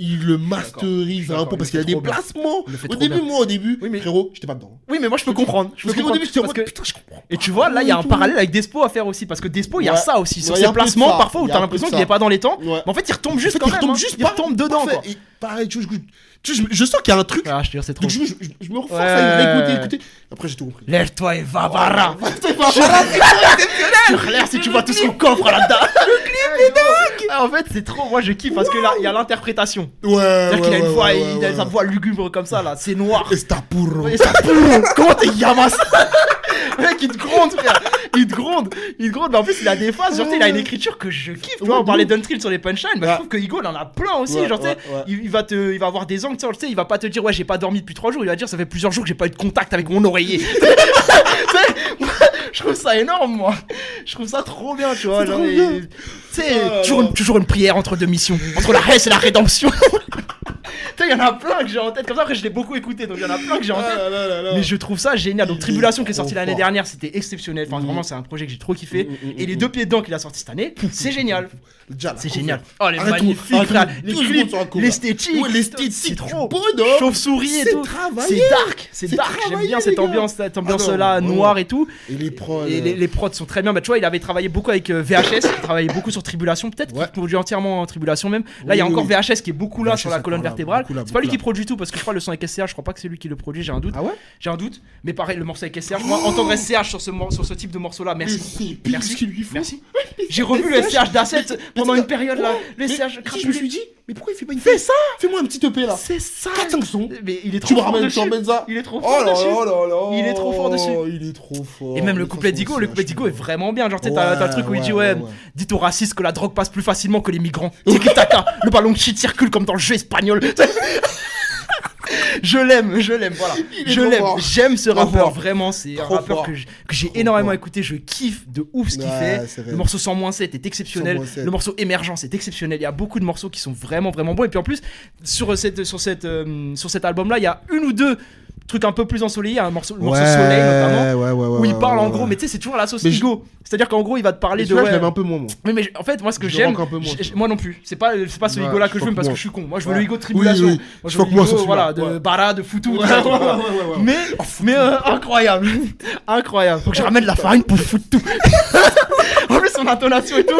il le masterise un peu parce qu'il a des placements. Il le fait Au trop début, bien. moi, au début, Oui, mais- frérot, j'étais pas dedans. Oui, mais moi, je peux comprendre. Je peux Parce qu'au comprendre. début, j'étais en Parce mode, que- putain, je comprends. Et tu vois, là, il y a un tout. parallèle avec Despo à faire aussi. Parce que Despo, il y a Ouais. ça aussi. Sur Ouais, il y a ses un peu de placements, ça. parfois, où Il y a t'as un peu l'impression de qu'il ça. est pas dans les temps. Ouais. Mais en fait, il retombe juste En fait, quand il même. retombe hein. juste Il retombe dedans, parfait. quoi. Et pareil, tu vois, je sens qu'il y a un truc. Ah, je te jure, c'est trop. Donc je me reforce Ouais. à écouter. Après, j'ai tout compris. Lève-toi et va, Bara. C'est pas Sur l'air, si tu vois tout ce qu'on coffre là-dedans. Le clip est dingue. En fait, c'est trop. Moi, je kiffe parce que là, il y a l'interprétation. Ouais, C'est-à-dire qu'il a une voix, ouais, il a sa voix lugubre comme ça là. C'est noir. Et c'est un pourro. Et ça pourrit. Comment t'es Yamas? Mec, il te gronde, frère. Il te gronde. Mais en plus, il a des phases. Genre, tu sais, il a une écriture que je kiffe. Tu vois, Ouais, on parlait de d'Untrill sur les punchlines. Bah, Ouais. je trouve que Igo, il en a plein aussi. Ouais, Genre, tu sais, ouais. il va avoir des angles. Tu sais, il va pas te dire, ouais, j'ai pas dormi depuis 3 jours. Il va dire, ça fait plusieurs jours que j'ai pas eu de contact avec mon oreiller. Tu sais, moi, je trouve ça énorme, moi. Je trouve ça trop bien, tu vois. C'est genre, trop et- bien. Tu sais, Ah, toujours une prière entre deux missions. Entre la Hesse et la rédemption. Tu sais, il y en a plein que j'ai en tête. Comme ça, après, je l'ai beaucoup écouté. Donc, il y en a plein que j'ai en tête. Mais je trouve ça génial. Donc, Il Tribulation est qui est sorti trop l'année fort. dernière, c'était exceptionnel. Enfin, vraiment, c'est un projet que j'ai trop kiffé. Et les 2 pieds dedans qu'il a sorti cette année, c'est génial. Déjà, la C'est cover. génial. Oh, les Arrête-toi, magnifiques, arrête-toi. frère. Les 12 clips, secondes sur la cover. l'esthétique. Ouais, l'esthétique, c'est trop. bonhomme. Chauve-souris et C'est tout. travaillé. C'est dark. C'est C'est dark. J'aime travaillé, bien les cette gars. ambiance Ah là, non, noire ouais. et tout. Et les prods. Et les prods sont très bien. Bah, tu vois, il avait travaillé beaucoup avec VHS. Il travaillait beaucoup sur Tribulation. Peut-être qu'il Ouais. produit entièrement Tribulation même. Là, il y a Oui, encore oui. VHS qui est beaucoup là VHS sur la colonne encore là, vertébrale. beaucoup là, C'est pas lui beaucoup qui là. produit tout parce que je crois le son avec SCH. Je crois pas que c'est lui qui le produit. J'ai un doute. Ah ouais. J'ai un doute. Mais pareil, le morceau avec SCH. Moi, entendre SCH sur ce type de morceau là, merci. Mais c'est pire Merci. ce qu'il lui faut. Merci. J'ai revu le SCH d'Asset pendant une période là. Le Mais SCH je me suis dit, mais pourquoi il fait pas une Fais ça. Fais-moi un petit EP là. C'est ça. 4-5 sons. Mais il est trop Tu me fort ramènes dessus. sur Benza. Il est trop Oh fort là dessus. là là là. Il est trop fort dessus. Il est trop fort. Et même le Mais couplet de toute d'Igo, façon, le couplet c'est d'Igo est vraiment bien. Genre, tu sais, t'as le truc où il dit, ouais, ouais, dites aux racistes que la drogue passe plus facilement que les migrants. Tiki-taka, le ballon de shit circule comme dans le jeu espagnol. Je l'aime, voilà. Il est Je trop l'aime, fort. j'aime ce Trop rappeur, fort. vraiment. C'est un Trop rappeur fort. que j'ai Trop énormément fort. écouté. Je kiffe de ouf ce qu'il Ouais, fait. c'est vrai. Le morceau 100-7 est exceptionnel. 100-7. Le morceau émergent, c'est exceptionnel. Il y a beaucoup de morceaux qui sont vraiment, vraiment bons. Et puis en plus, sur cet album-là, il y a une ou deux trucs un peu plus ensoleillés. Le morceau Soleil notamment. Où il parle en gros, mais tu sais, c'est toujours la sauce Mais Igo. C'est-à-dire qu'en gros, il va te parler de. Celui-là, je ouais, l'aime un peu moins, moi. Oui, mais en fait, moi, ce que Je le j'aime, rank un peu moins, tu vois. moi non plus. C'est pas ce Ouais, Igo là que je je veux fuck parce que moi. je suis con. Moi, je veux Ouais. le Igo de Tribulation. Oui, oui. Moi, je Je veux fuck le moi Igo, sur voilà, celui-là. de Ouais. Bara, de Foutou. Ouais, ouais. Mais incroyable. Incroyable. Faut que je ramène la farine pour Foutou. En plus, son intonation et tout.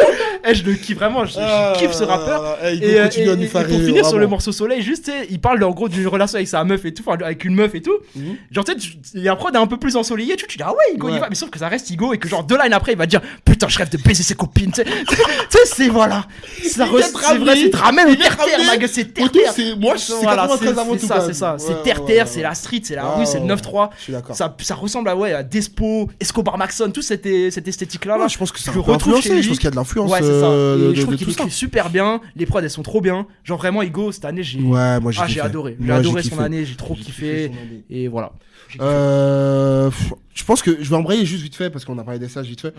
Je le kiffe vraiment. Je kiffe ce rappeur. Et continue à nous faire pour rire, finir sur le vraiment. morceau Soleil, juste, tu sais, il parle en gros d'une relation avec sa meuf et tout, enfin, avec une meuf et tout. Mhm. Genre, tu sais, il y a un prod un peu plus ensoleillé, tu dis, ah ouais, Igo, il Ouais. va. Mais sauf que ça reste Igo et que, genre, 2 lines après, il va dire, putain, je rêve de baiser ses copines, tu sais. Tu sais, c'est voilà. C'est vrai, c'est te ramène au terre-terre, ma gueule, c'est terre-terre. Moi, c'est Voilà, 93 avant tout. c'est ça. C'est terre-terre, c'est la street, c'est la rue, c'est le 9-3. Je suis d'accord. Ça ressemble à Despo, Escobar Maxon, toute cette esthétique-là. Ouais, je pense que ça je le peut retrouve influencer. chez lui. Je pense qu'il y a de l'influence. Ouais, c'est ça. Et je trouve de qu'il tout ça. écrit super bien. Les prods, elles sont trop bien. Genre vraiment, Igo, cette année, j'ai Ouais, moi j'ai j'ai kiffé. adoré. J'ai Moi, adoré son kiffé. année, j'ai trop kiffé. Et voilà. Je pense que je vais embrayer juste vite fait parce qu'on a parlé des sages vite fait.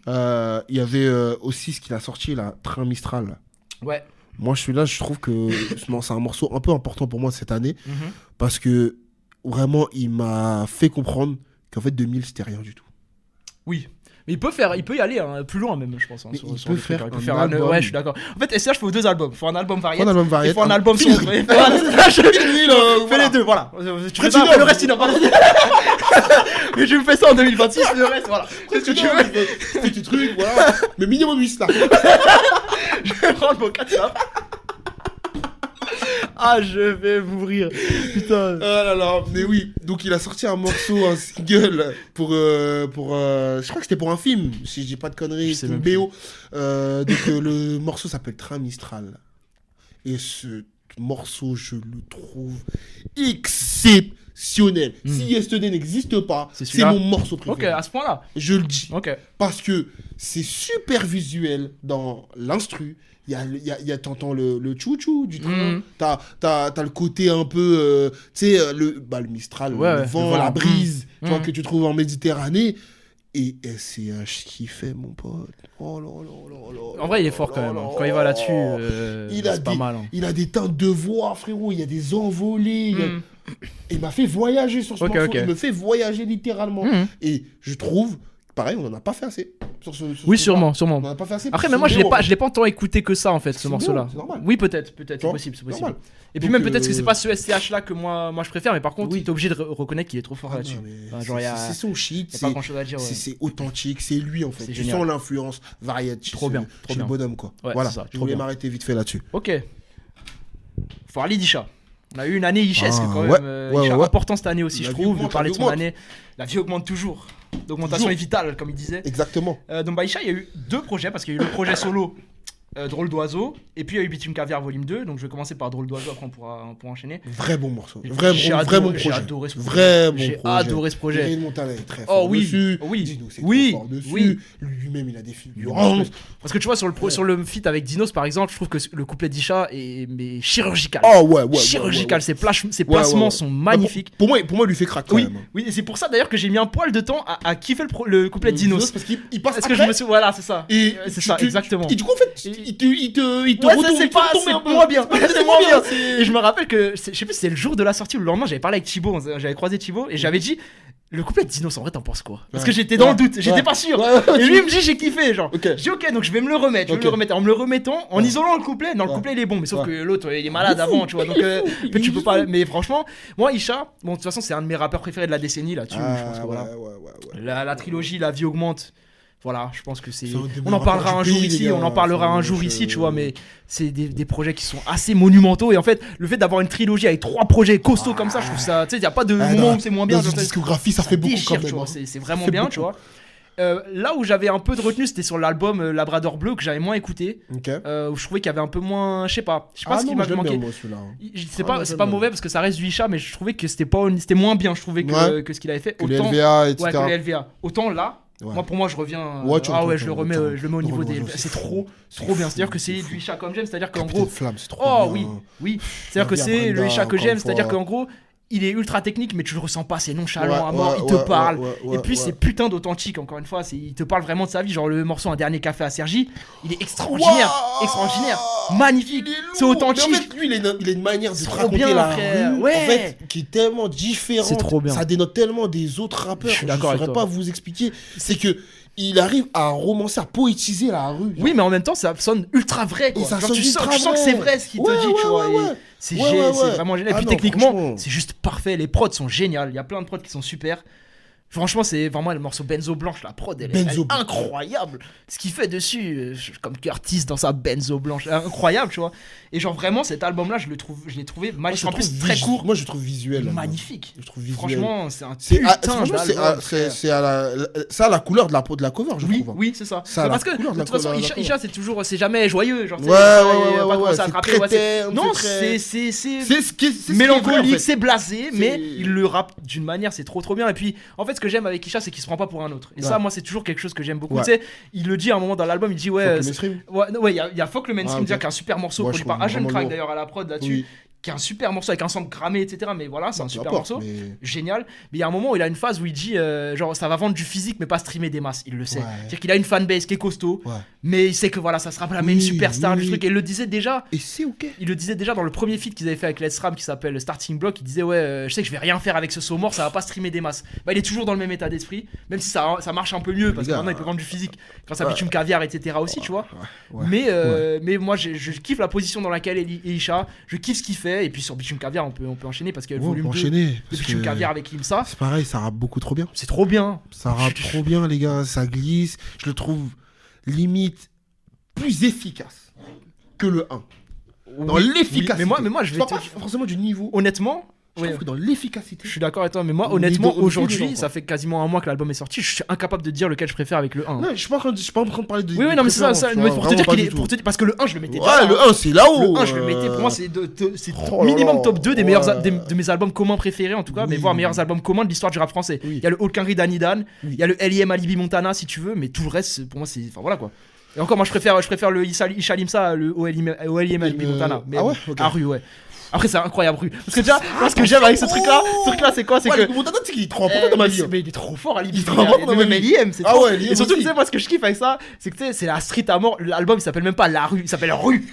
Il y avait aussi ce qu'il a sorti là, Train Mistral. Là. Ouais. Moi, celui-là, je trouve que c'est un morceau un peu important pour moi cette année parce que vraiment, il m'a fait comprendre qu'en fait 2000 c'était rien du tout. Oui. Mais il peut y aller plus loin même, je pense. Hein, il peut faire un album. Ouais, je suis d'accord. En fait, SCH faut 2 albums. Il faut un album variété. Il faut un album sombre. Fais les deux, voilà. Tu fais ça, le reste, il n'a pas. Mais je me fais ça en 2026, le reste, voilà. C'est ce que tu veux. Fais tes trucs, voilà. Mais minimum 8 là. Je vais prendre mon 4 là. Ah, je vais mourir. Putain. Ah là là, mais oui. Donc il a sorti un morceau, un single pour je crois que c'était pour un film, si je dis pas de conneries, c'est une BO. Donc le morceau s'appelle Train Mistral. Et ce morceau, je le trouve exceptionnel. Si Yesterday n'existe pas, c'est mon morceau préféré. Ok, à ce point-là. Je le dis. Ok. Parce que c'est super visuel dans l'instru. T'entends le chou-chou du train. T'as le côté un peu, tu sais, le Mistral, le vent, la brise, tu vois, que tu trouves en Méditerranée. Et SCH qui fait, mon pote. Oh là là là là. En vrai, il est fort quand même. Quand il va là-dessus, c'est pas mal. Il a des teintes de voix, frérot. Il y a des envolées. Il m'a fait voyager sur ce morceau. Il me fait voyager littéralement. Et je trouve, pareil, on n'en a pas fait assez. Oui, sûrement. On n'en a pas fait assez. Après, mais moi, je l'ai pas tant écouté que ça, en fait, ce morceau-là. C'est normal. Oui, peut-être, c'est possible. Et puis même peut-être que c'est pas ce SCH-là que moi je préfère, mais par contre, t'es obligé de reconnaître qu'il est trop fort là-dessus. C'est son shit. Il y a pas grand-chose à dire. C'est authentique, c'est lui en fait. Tu sens l'influence variété. Trop bien. Chez le bonhomme, quoi. Voilà, je voulais m'arrêter vite fait là-dessus. Ok. Faut parler d'Isha. On a eu une année Ichesque quand même. Isha important cette année aussi, je trouve. De parler de son année. La vie augmente toujours. L'augmentation est vitale, comme il disait. Exactement. Donc, Isha, il y a eu 2 projets parce qu'il y a eu le projet solo Drôle d'oiseau, et puis il y a eu Bitume Caviar volume 2, donc je vais commencer par Drôle d'oiseau, après on pourra enchaîner. Vrai bon morceau, vrai bon projet. J'ai adoré ce projet. J'ai adoré ce projet. Irene Montana est très fort dessus. Dino c'est trop fort dessus. Lui-même il a des figurants. Parce que tu vois, sur le feat avec Dinos par exemple, je trouve que le couplet d'Isha est chirurgical. Oh ouais. Chirurgical, ses placements sont magnifiques. Pour moi, il lui fait craquer quand même. Oui, et c'est pour ça d'ailleurs que j'ai mis un poil de temps à kiffer le couplet de Dinos. Parce qu'il passe après. Parce que je me suis... Voilà, c'est ça. C'est ça, exactement. Et du coup, en fait, il te c'est moins bien. C'est moins bien. Et je me rappelle que, je sais plus si c'est le jour de la sortie ou le lendemain, j'avais parlé avec Thibaut, j'avais croisé Thibaut et j'avais dit, le couplet de Dinos, en vrai, t'en penses quoi? Parce que j'étais dans le doute, j'étais pas sûr. Et lui, il me dit, j'ai kiffé, genre. J'ai dit, ok, donc je vais me le remettre. En me le remettant, en isolant le couplet. Non, le couplet, il est bon, mais sauf que l'autre, il est malade avant, tu vois. Donc, tu peux pas. Mais franchement, moi, Isha, bon, de toute façon, c'est un de mes rappeurs préférés de la décennie là-dessus. Je pense que voilà. La trilogie, La vie augmente. Voilà, je pense que c'est. On en parlera un jour ici, tu vois, mais c'est des projets qui sont assez monumentaux. Et en fait, le fait d'avoir une trilogie avec 3 projets costauds comme ça, je trouve ça. Tu sais, il n'y a pas de moment où c'est moins bien. Dans une discographie, ça fait beaucoup quand même. C'est vraiment bien, tu vois. Là où j'avais un peu de retenue, c'était sur l'album Labrador Bleu que j'avais moins écouté. Où je trouvais qu'il y avait un peu moins. Je sais pas ce qui m'a manqué. C'est pas mauvais parce que ça reste du Isha, mais je trouvais que c'était moins bien, je trouvais que ce qu'il avait fait. Que les LVA, etc. Que les LVA. Autant là. Pour moi, je reviens. Je le remets au niveau des. C'est trop bien. C'est-à-dire que c'est du Isha comme j'aime. C'est-à-dire qu'en gros. C'est trop bien. Oui. C'est-à-dire que c'est le Isha que j'aime. C'est-à-dire qu'en gros, il est ultra technique, mais tu le ressens pas. C'est nonchalant à mort. Il te parle. Et puis, c'est putain d'authentique. Encore une fois, il te parle vraiment de sa vie. Genre, le morceau Un dernier café à Sergi, il est extraordinaire. Magnifique. C'est authentique. Mais en fait, lui, il a une manière de raconter la rue. En fait, qui est tellement différente. C'est trop bien. Ça dénote tellement des autres rappeurs. Je ne saurais pas vous expliquer. C'est que. Il arrive à romancer, à poétiser la rue. Oui, mais en même temps, ça sonne ultra vrai. Quoi. Tu sens que c'est vrai ce qu'il te dit, tu vois. C'est vraiment génial. Et puis techniquement, c'est juste parfait. Les prods sont géniales. Il y a plein de prods qui sont super. Franchement, c'est vraiment le morceau Benzo Blanche. La prod, elle est incroyable. Ce qu'il fait dessus, comme Curtis dans sa Benzo Blanche, incroyable, tu vois. Et genre vraiment, cet album-là, je l'ai trouvé magnifique. En plus, très court. Moi, je trouve visuel. Magnifique. Je trouve visuel. Franchement, c'est un putain d'album. C'est à la couleur de la cover, je trouve. Oui, c'est ça. Parce que de toute façon, Isha, c'est jamais joyeux. Genre, c'est non, c'est mélancolique, c'est blasé, mais il le rappe d'une manière, c'est trop bien. Et puis, en fait, ce que j'aime avec Isha, c'est qu'il se prend pas pour un autre. Et ça, moi, c'est toujours quelque chose que j'aime beaucoup. Tu sais, il le dit à un moment dans l'album, il dit il y a Fuck le mainstream, dire qu'un super morceau produit par Agent Crack d'ailleurs à la prod là-dessus. qui est un super morceau avec un sample cramé, etc. Mais voilà, c'est un super morceau. Mais... Génial. Mais il y a un moment où il a une phase où il dit genre ça va vendre du physique mais pas streamer des masses. Il le sait. C'est-à-dire qu'il a une fanbase qui est costaud, mais il sait que voilà, ça sera pas la même superstar du truc. Et il le disait déjà. Et c'est ok. Il le disait déjà dans le premier feat qu'ils avaient fait avec Let's Ram qui s'appelle Starting Block. Il disait je sais que je vais rien faire avec ce saut mort, ça va pas streamer des masses. Bah il est toujours dans le même état d'esprit, même si ça marche un peu mieux parce que maintenant il peut vendre du physique grâce à Bitume Caviar, etc. aussi, tu vois. Mais moi je kiffe la position dans laquelle est Isha. Je kiffe ce qu'il fait et puis sur Bitume Caviar on peut enchaîner parce qu'il y a le volume 2 de Bitume Caviar avec Limsa. C'est pareil, ça rappe beaucoup trop bien. C'est trop bien. Ça rappe trop bien les gars, ça glisse. Je le trouve limite plus efficace que le 1. Dans l'efficacité. Mais moi je vais pas forcément du niveau. Honnêtement, je trouve que dans l'efficacité. Je suis d'accord avec toi, mais moi honnêtement aujourd'hui, ça fait quasiment un mois que l'album est sorti, je suis incapable de dire lequel je préfère avec le 1. Non, je suis pas en train de parler de. Oui, non, mais c'est ça, pour te dire qu'il est parce que le 1 je le mettais déjà. Le 1 c'est là-haut. Le 1 je le mettais, pour moi c'est minimum top 2 des meilleurs de mes albums communs préférés en tout cas, mais voire meilleurs albums communs de l'histoire du rap français. Il y a le Hawkari d'Anidan, il y a le LIM Alibi Montana si tu veux, mais tout le reste pour moi c'est enfin voilà quoi. Et encore moi je préfère le Isha Limsa, le OLIM Alibi Montana, mais à rue Après c'est incroyable rue. Parce que déjà, ce que j'aime avec ce truc là c'est quoi, c'est que Montana c'est qu'il est trop important dans ma vie. Mais il est trop fort à l'IM. Il est trop important dans ma vie. LIM, c'est trop. Et surtout tu sais moi ce que je kiffe avec ça, c'est que tu sais c'est la street à mort, l'album il s'appelle même pas La Rue, il s'appelle Rue.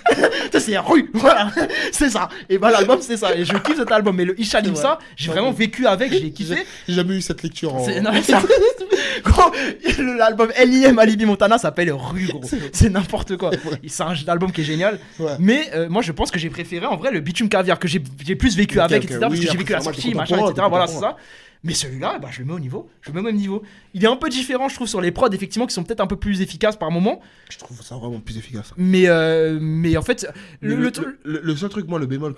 Ça c'est Rue. Voilà, c'est ça. Et bah l'album c'est ça et je kiffe cet album mais le Isha Limsa, j'ai vraiment vécu avec, j'ai kiffé. J'ai jamais eu cette lecture en l'album LIM Alibi Montana s'appelle Rue gros. C'est n'importe quoi. C'est un album qui est génial. Mais moi je pense que j'ai préféré en vrai le Bitume Caviar que j'ai plus vécu avec, etc. Parce que j'ai vécu la sortie, machin, etc. Voilà, c'est ça. Mais celui-là, je le mets au niveau. Je le mets au même niveau. Il est un peu différent, je trouve, sur les prods, effectivement, qui sont peut-être un peu plus efficaces par moment. Je trouve ça vraiment plus efficace. Mais en fait, le seul truc, moi, le bémol,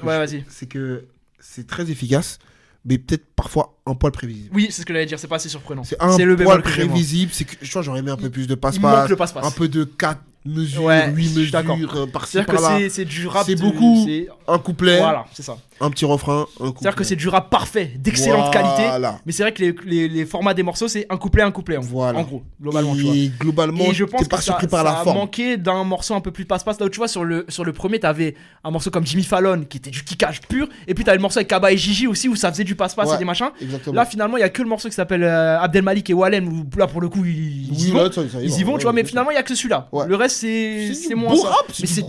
c'est que c'est très efficace, mais peut-être parfois un poil prévisible. Oui, c'est ce que j'allais dire, c'est pas assez surprenant. C'est un poil prévisible, c'est que je crois j'aurais aimé un peu plus de passe-passe. Un peu de 4 mesures, 8 mesures, par-ci par-là. C'est du rap. C'est beaucoup. Un couplet. Voilà, c'est ça. Un petit refrain, un couplet. C'est-à-dire que c'est du rap parfait, d'excellente qualité. Mais c'est vrai que les formats des morceaux, c'est un couplet. En gros, globalement, tu vois. Et globalement, je pense pas surpris par la forme. Ça a manqué d'un morceau un peu plus passe-passe. Là où tu vois, sur le premier, t'avais un morceau comme Jimmy Fallon qui était du kickage pur. Et puis t'avais le morceau avec Kaba et Gigi aussi où ça faisait du passe-passe et des machins. Exactement. Là, finalement, il y a que le morceau qui s'appelle Abdelmalik et Walem où là, pour le coup, ils y vont, tu vois. Mais finalement, il y a que celui-là. Le reste, c'est moins ça. Mais c'est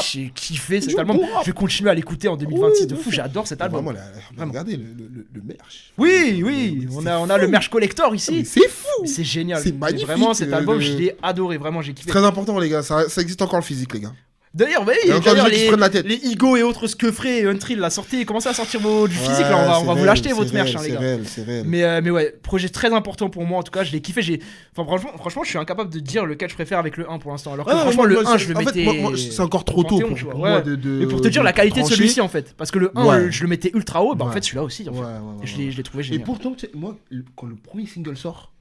j'ai kiffé cet album. Je vais continuer à l'écouter en 2026 de fou. J'adore cet album. Regardez le merch. Oui, on a le merch collector ici. C'est fou. C'est génial. C'est magnifique. Vraiment, cet album, je l'ai adoré. Vraiment, j'ai kiffé. Très important, les gars. Ça existe encore le physique, les gars. D'ailleurs, les Igo et autres Skeufrey et Untrill la sortez, commencez à sortir du physique là, on va vous l'acheter votre merch les gars. C'est réel. Mais ouais, projet très important pour moi en tout cas, je l'ai kiffé, franchement, je suis incapable de dire lequel je préfère avec le 1 pour l'instant alors que franchement le 1 je le mettais c'est encore trop tôt pour moi mais pour te dire la qualité de celui-ci en fait parce que le 1 je le mettais ultra haut, en fait celui-là aussi en fait. Je l'ai trouvé génial. Et pourtant moi quand le premier single sort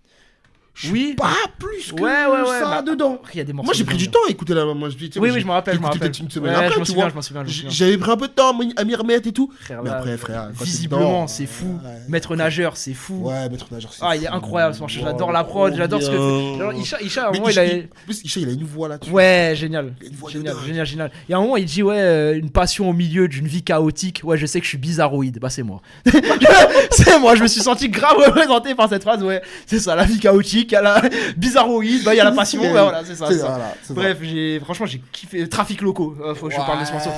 oui, pas plus que ça dedans. Il y a des morceaux. Moi j'ai pris du temps à écouter l'album. Oui, je me rappelle. Peut-être une semaine après, tu vois. J'avais pris un peu de temps à m'y remettre et tout. Mais après, frère, visiblement, c'est fou. Maître nageur, c'est fou. Ouais, Maître nageur, c'est fou. Ah, il est incroyable ce morceau. J'adore la prod, j'adore ce que. Isha, à un moment, il a une voix là-dessus. Ouais, génial. Génial. Et à un moment, il dit une passion au milieu d'une vie chaotique. Ouais, je sais que je suis bizarroïde. Bah, c'est moi. C'est moi. Je me suis senti grave représenté par cette phrase. Ouais, c'est ça, la vie chaotique. Il y a la bizarroïde, il y a la passion, voilà, c'est ça. Bref, franchement, j'ai kiffé. Trafic locaux, faut que je parle de ce morceau.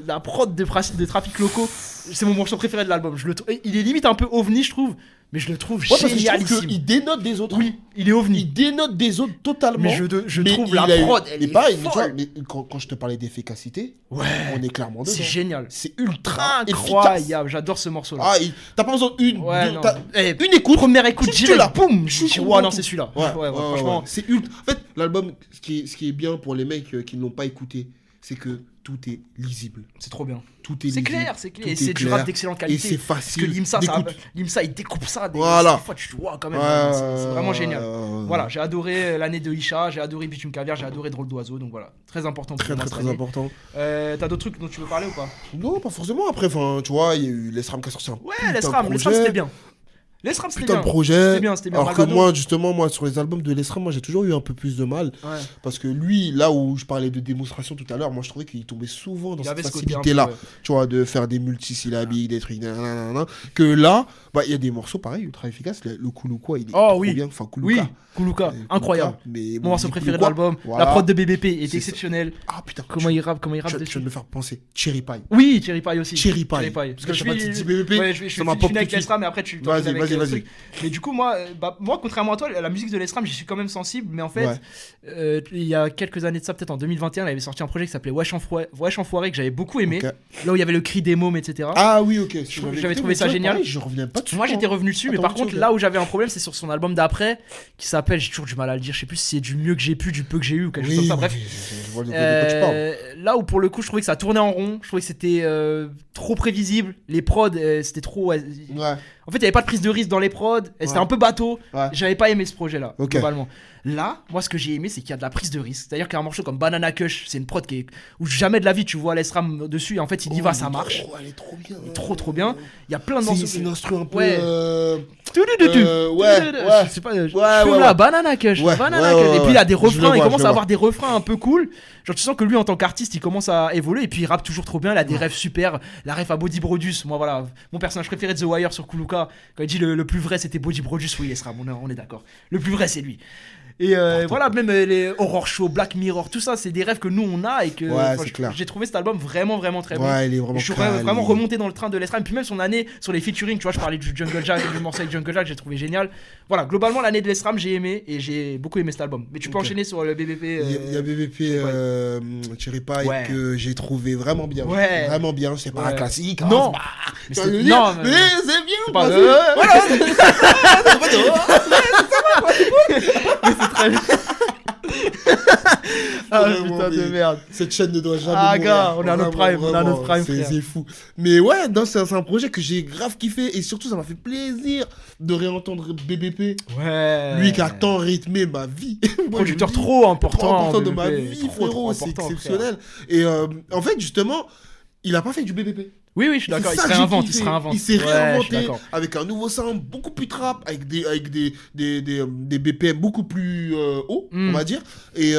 La prod de Trafic locaux, c'est mon morceau préféré de l'album. Il est limite un peu ovni, je trouve, mais je le trouve génialissime. Il dénote des autres. Oui, il est ovni. Il dénote des autres totalement. Mais je trouve la prod, elle est folle. Mais quand je te parlais d'efficacité, on est clairement dedans. C'est génial. C'est ultra incroyable. J'adore ce morceau-là. Ah, t'as pas besoin d'une écoute. Première écoute, direct, boum. Ouais, non, c'est celui-là. Ouais, franchement, c'est ultra. En fait, l'album, ce qui est bien pour les mecs qui ne l'ont pas écouté, c'est que tout est lisible. C'est trop bien. Tout est lisible. C'est clair. Et c'est du rap d'excellente qualité. Et c'est facile. Parce que Limsa, il découpe ça. Des fois, tu vois quand même. C'est vraiment génial. Voilà, j'ai adoré l'année de Isha, j'ai adoré Bitume Caviar, j'ai adoré Drôle d'Oiseau. Donc voilà, très important pour moi. Très important. T'as d'autres trucs dont tu veux parler ou pas? Non, pas forcément. Après, tu vois, il y a eu l'Esram qui a sorti un Ouais, l'Esram, c'était bien. L'Esram, c'était putain bien. de projet. C'était bien. Alors que Malgrado. moi, justement, sur les albums de l'Esram, moi, j'ai toujours eu un peu plus de mal. Ouais. Parce que lui, là où je parlais de démonstration tout à l'heure, moi, je trouvais qu'il tombait souvent dans Il y cette avait ce côté un facilité-là. peu, ouais. Tu vois, de faire des multisyllabiques, des trucs, nanana, que là, bah, il y a des morceaux pareils, ultra efficaces. Le Kuluka, il est Oh, trop oui. bien. Enfin, Oui, Kuluka. Kuluka, incroyable. Mais Mon morceau dit préféré de Kuluka, l'album. voilà. La prod de BBP est C'est ça. exceptionnelle. Ah putain, Comment il rappe tu viens dessus. de me faire penser. Cherry Pie. Oui, Cherry Pie aussi. Cherry Pie. Parce que je sais pas, tu dis BBP, Ouais, je ça suis m'a pop fini avec tout de suite. l'Esram, mais après tu Vas-y, avec, vas-y, le vas-y. truc. Mais du coup, moi, contrairement à toi, la musique de l'Esram, j'y suis quand même sensible. Mais en fait, Ouais. il y a quelques années de ça, peut-être en 2021, il avait sorti un projet qui s'appelait Wesh Enfoiré, que j'avais beaucoup aimé. Ok. Là où il y avait le cri des mômes, etc. Ah oui, ok. J'avais trouvé ça génial. Pareil, je reviens pas dessus. Moi j'étais revenu dessus, mais Attends, par ok, contre ok. là où j'avais un problème, c'est sur son album d'après, qui s'appelle, j'ai toujours du mal à le dire, je sais plus si c'est du mieux que j'ai pu, du peu que j'ai eu ou quelque chose comme ça, bref. Je vois de quoi tu parles. Là où pour le coup je trouvais que ça tournait en rond, je trouvais que c'était trop prévisible, les prods c'était trop... Ouais. En fait il n'y avait pas de prise de risque dans les prods, et c'était Ouais. un peu bateau, Ouais. j'avais pas aimé ce projet là, Ok. globalement. Là, moi ce que j'ai aimé c'est qu'il y a de la prise de risque, c'est-à-dire qu'un morceau comme Banana Kush, c'est une prod où jamais de la vie tu vois l'Esram dessus, et en fait il y va, ça marche. Elle est trop bien. Trop bien. Il y a plein de morceaux. C'est une instru un peu. Ouais. Ouais. Je sais pas, je Ouais, fume ouais, la ouais. Banana Kush. Ouais, Banana ouais, Kush. ouais, Et puis il a des je le refrains, vois, il je commence le à vois. avoir des refrains un peu cool. Genre tu sens que lui en tant qu'artiste, il commence à évoluer et puis il rappe toujours trop bien, il a des refs super. La ref à Body Brodus, moi voilà, mon personnage préféré de The Wire sur Kuluka, quand il dit le plus vrai c'était Body Brodus, oui, il sera, on est d'accord. Le plus vrai c'est lui. Et voilà, même les Horror Show, Black Mirror, tout ça, c'est des rêves que nous on a et que Ouais, c'est clair. j'ai trouvé cet album vraiment très bon. Ouais, il est vraiment Et je suis calme, vraiment il- remonté dans le train de l'Esram. Et puis même son année sur les featuring, tu vois, je parlais du Jungle Jack, du morceau avec Jungle Jack, j'ai trouvé génial. Voilà, globalement l'année de l'Esram, j'ai aimé et j'ai beaucoup aimé cet album. Mais tu peux Ok. enchaîner sur le BBP. Il y a BBP Cherry Pie Ouais. que j'ai trouvé vraiment bien. Ouais. Vraiment bien. C'est pas Ouais. un classique. Non. Hein, Mais c'est c'est- pas... non, mais mais- c'est bien. c'est pas- Voilà. Ah Vraiment, putain de mais- merde. Cette chaîne ne doit jamais Ah, mourir. gars, on est à notre Vraiment, prime, on est à notre vraiment, prime, frère. C'est fou. Mais ouais, non, c'est un projet que j'ai grave kiffé et surtout ça m'a fait plaisir de réentendre BBP. Ouais. Lui qui a tant rythmé ma vie. Moi, Producteur je me dis, trop important. trop important de ma BBP. vie, Trop frérot. C'est important, frère. exceptionnel. Et en fait, justement, il a pas fait du BBP. Oui, je suis d'accord, C'est il se ça que j'ai réinvente, kiffé. il se réinvente. Il s'est Ouais, je suis réinventé d'accord. avec un nouveau sound beaucoup plus trap, avec des BPM beaucoup plus hauts, Mm. on va dire. Et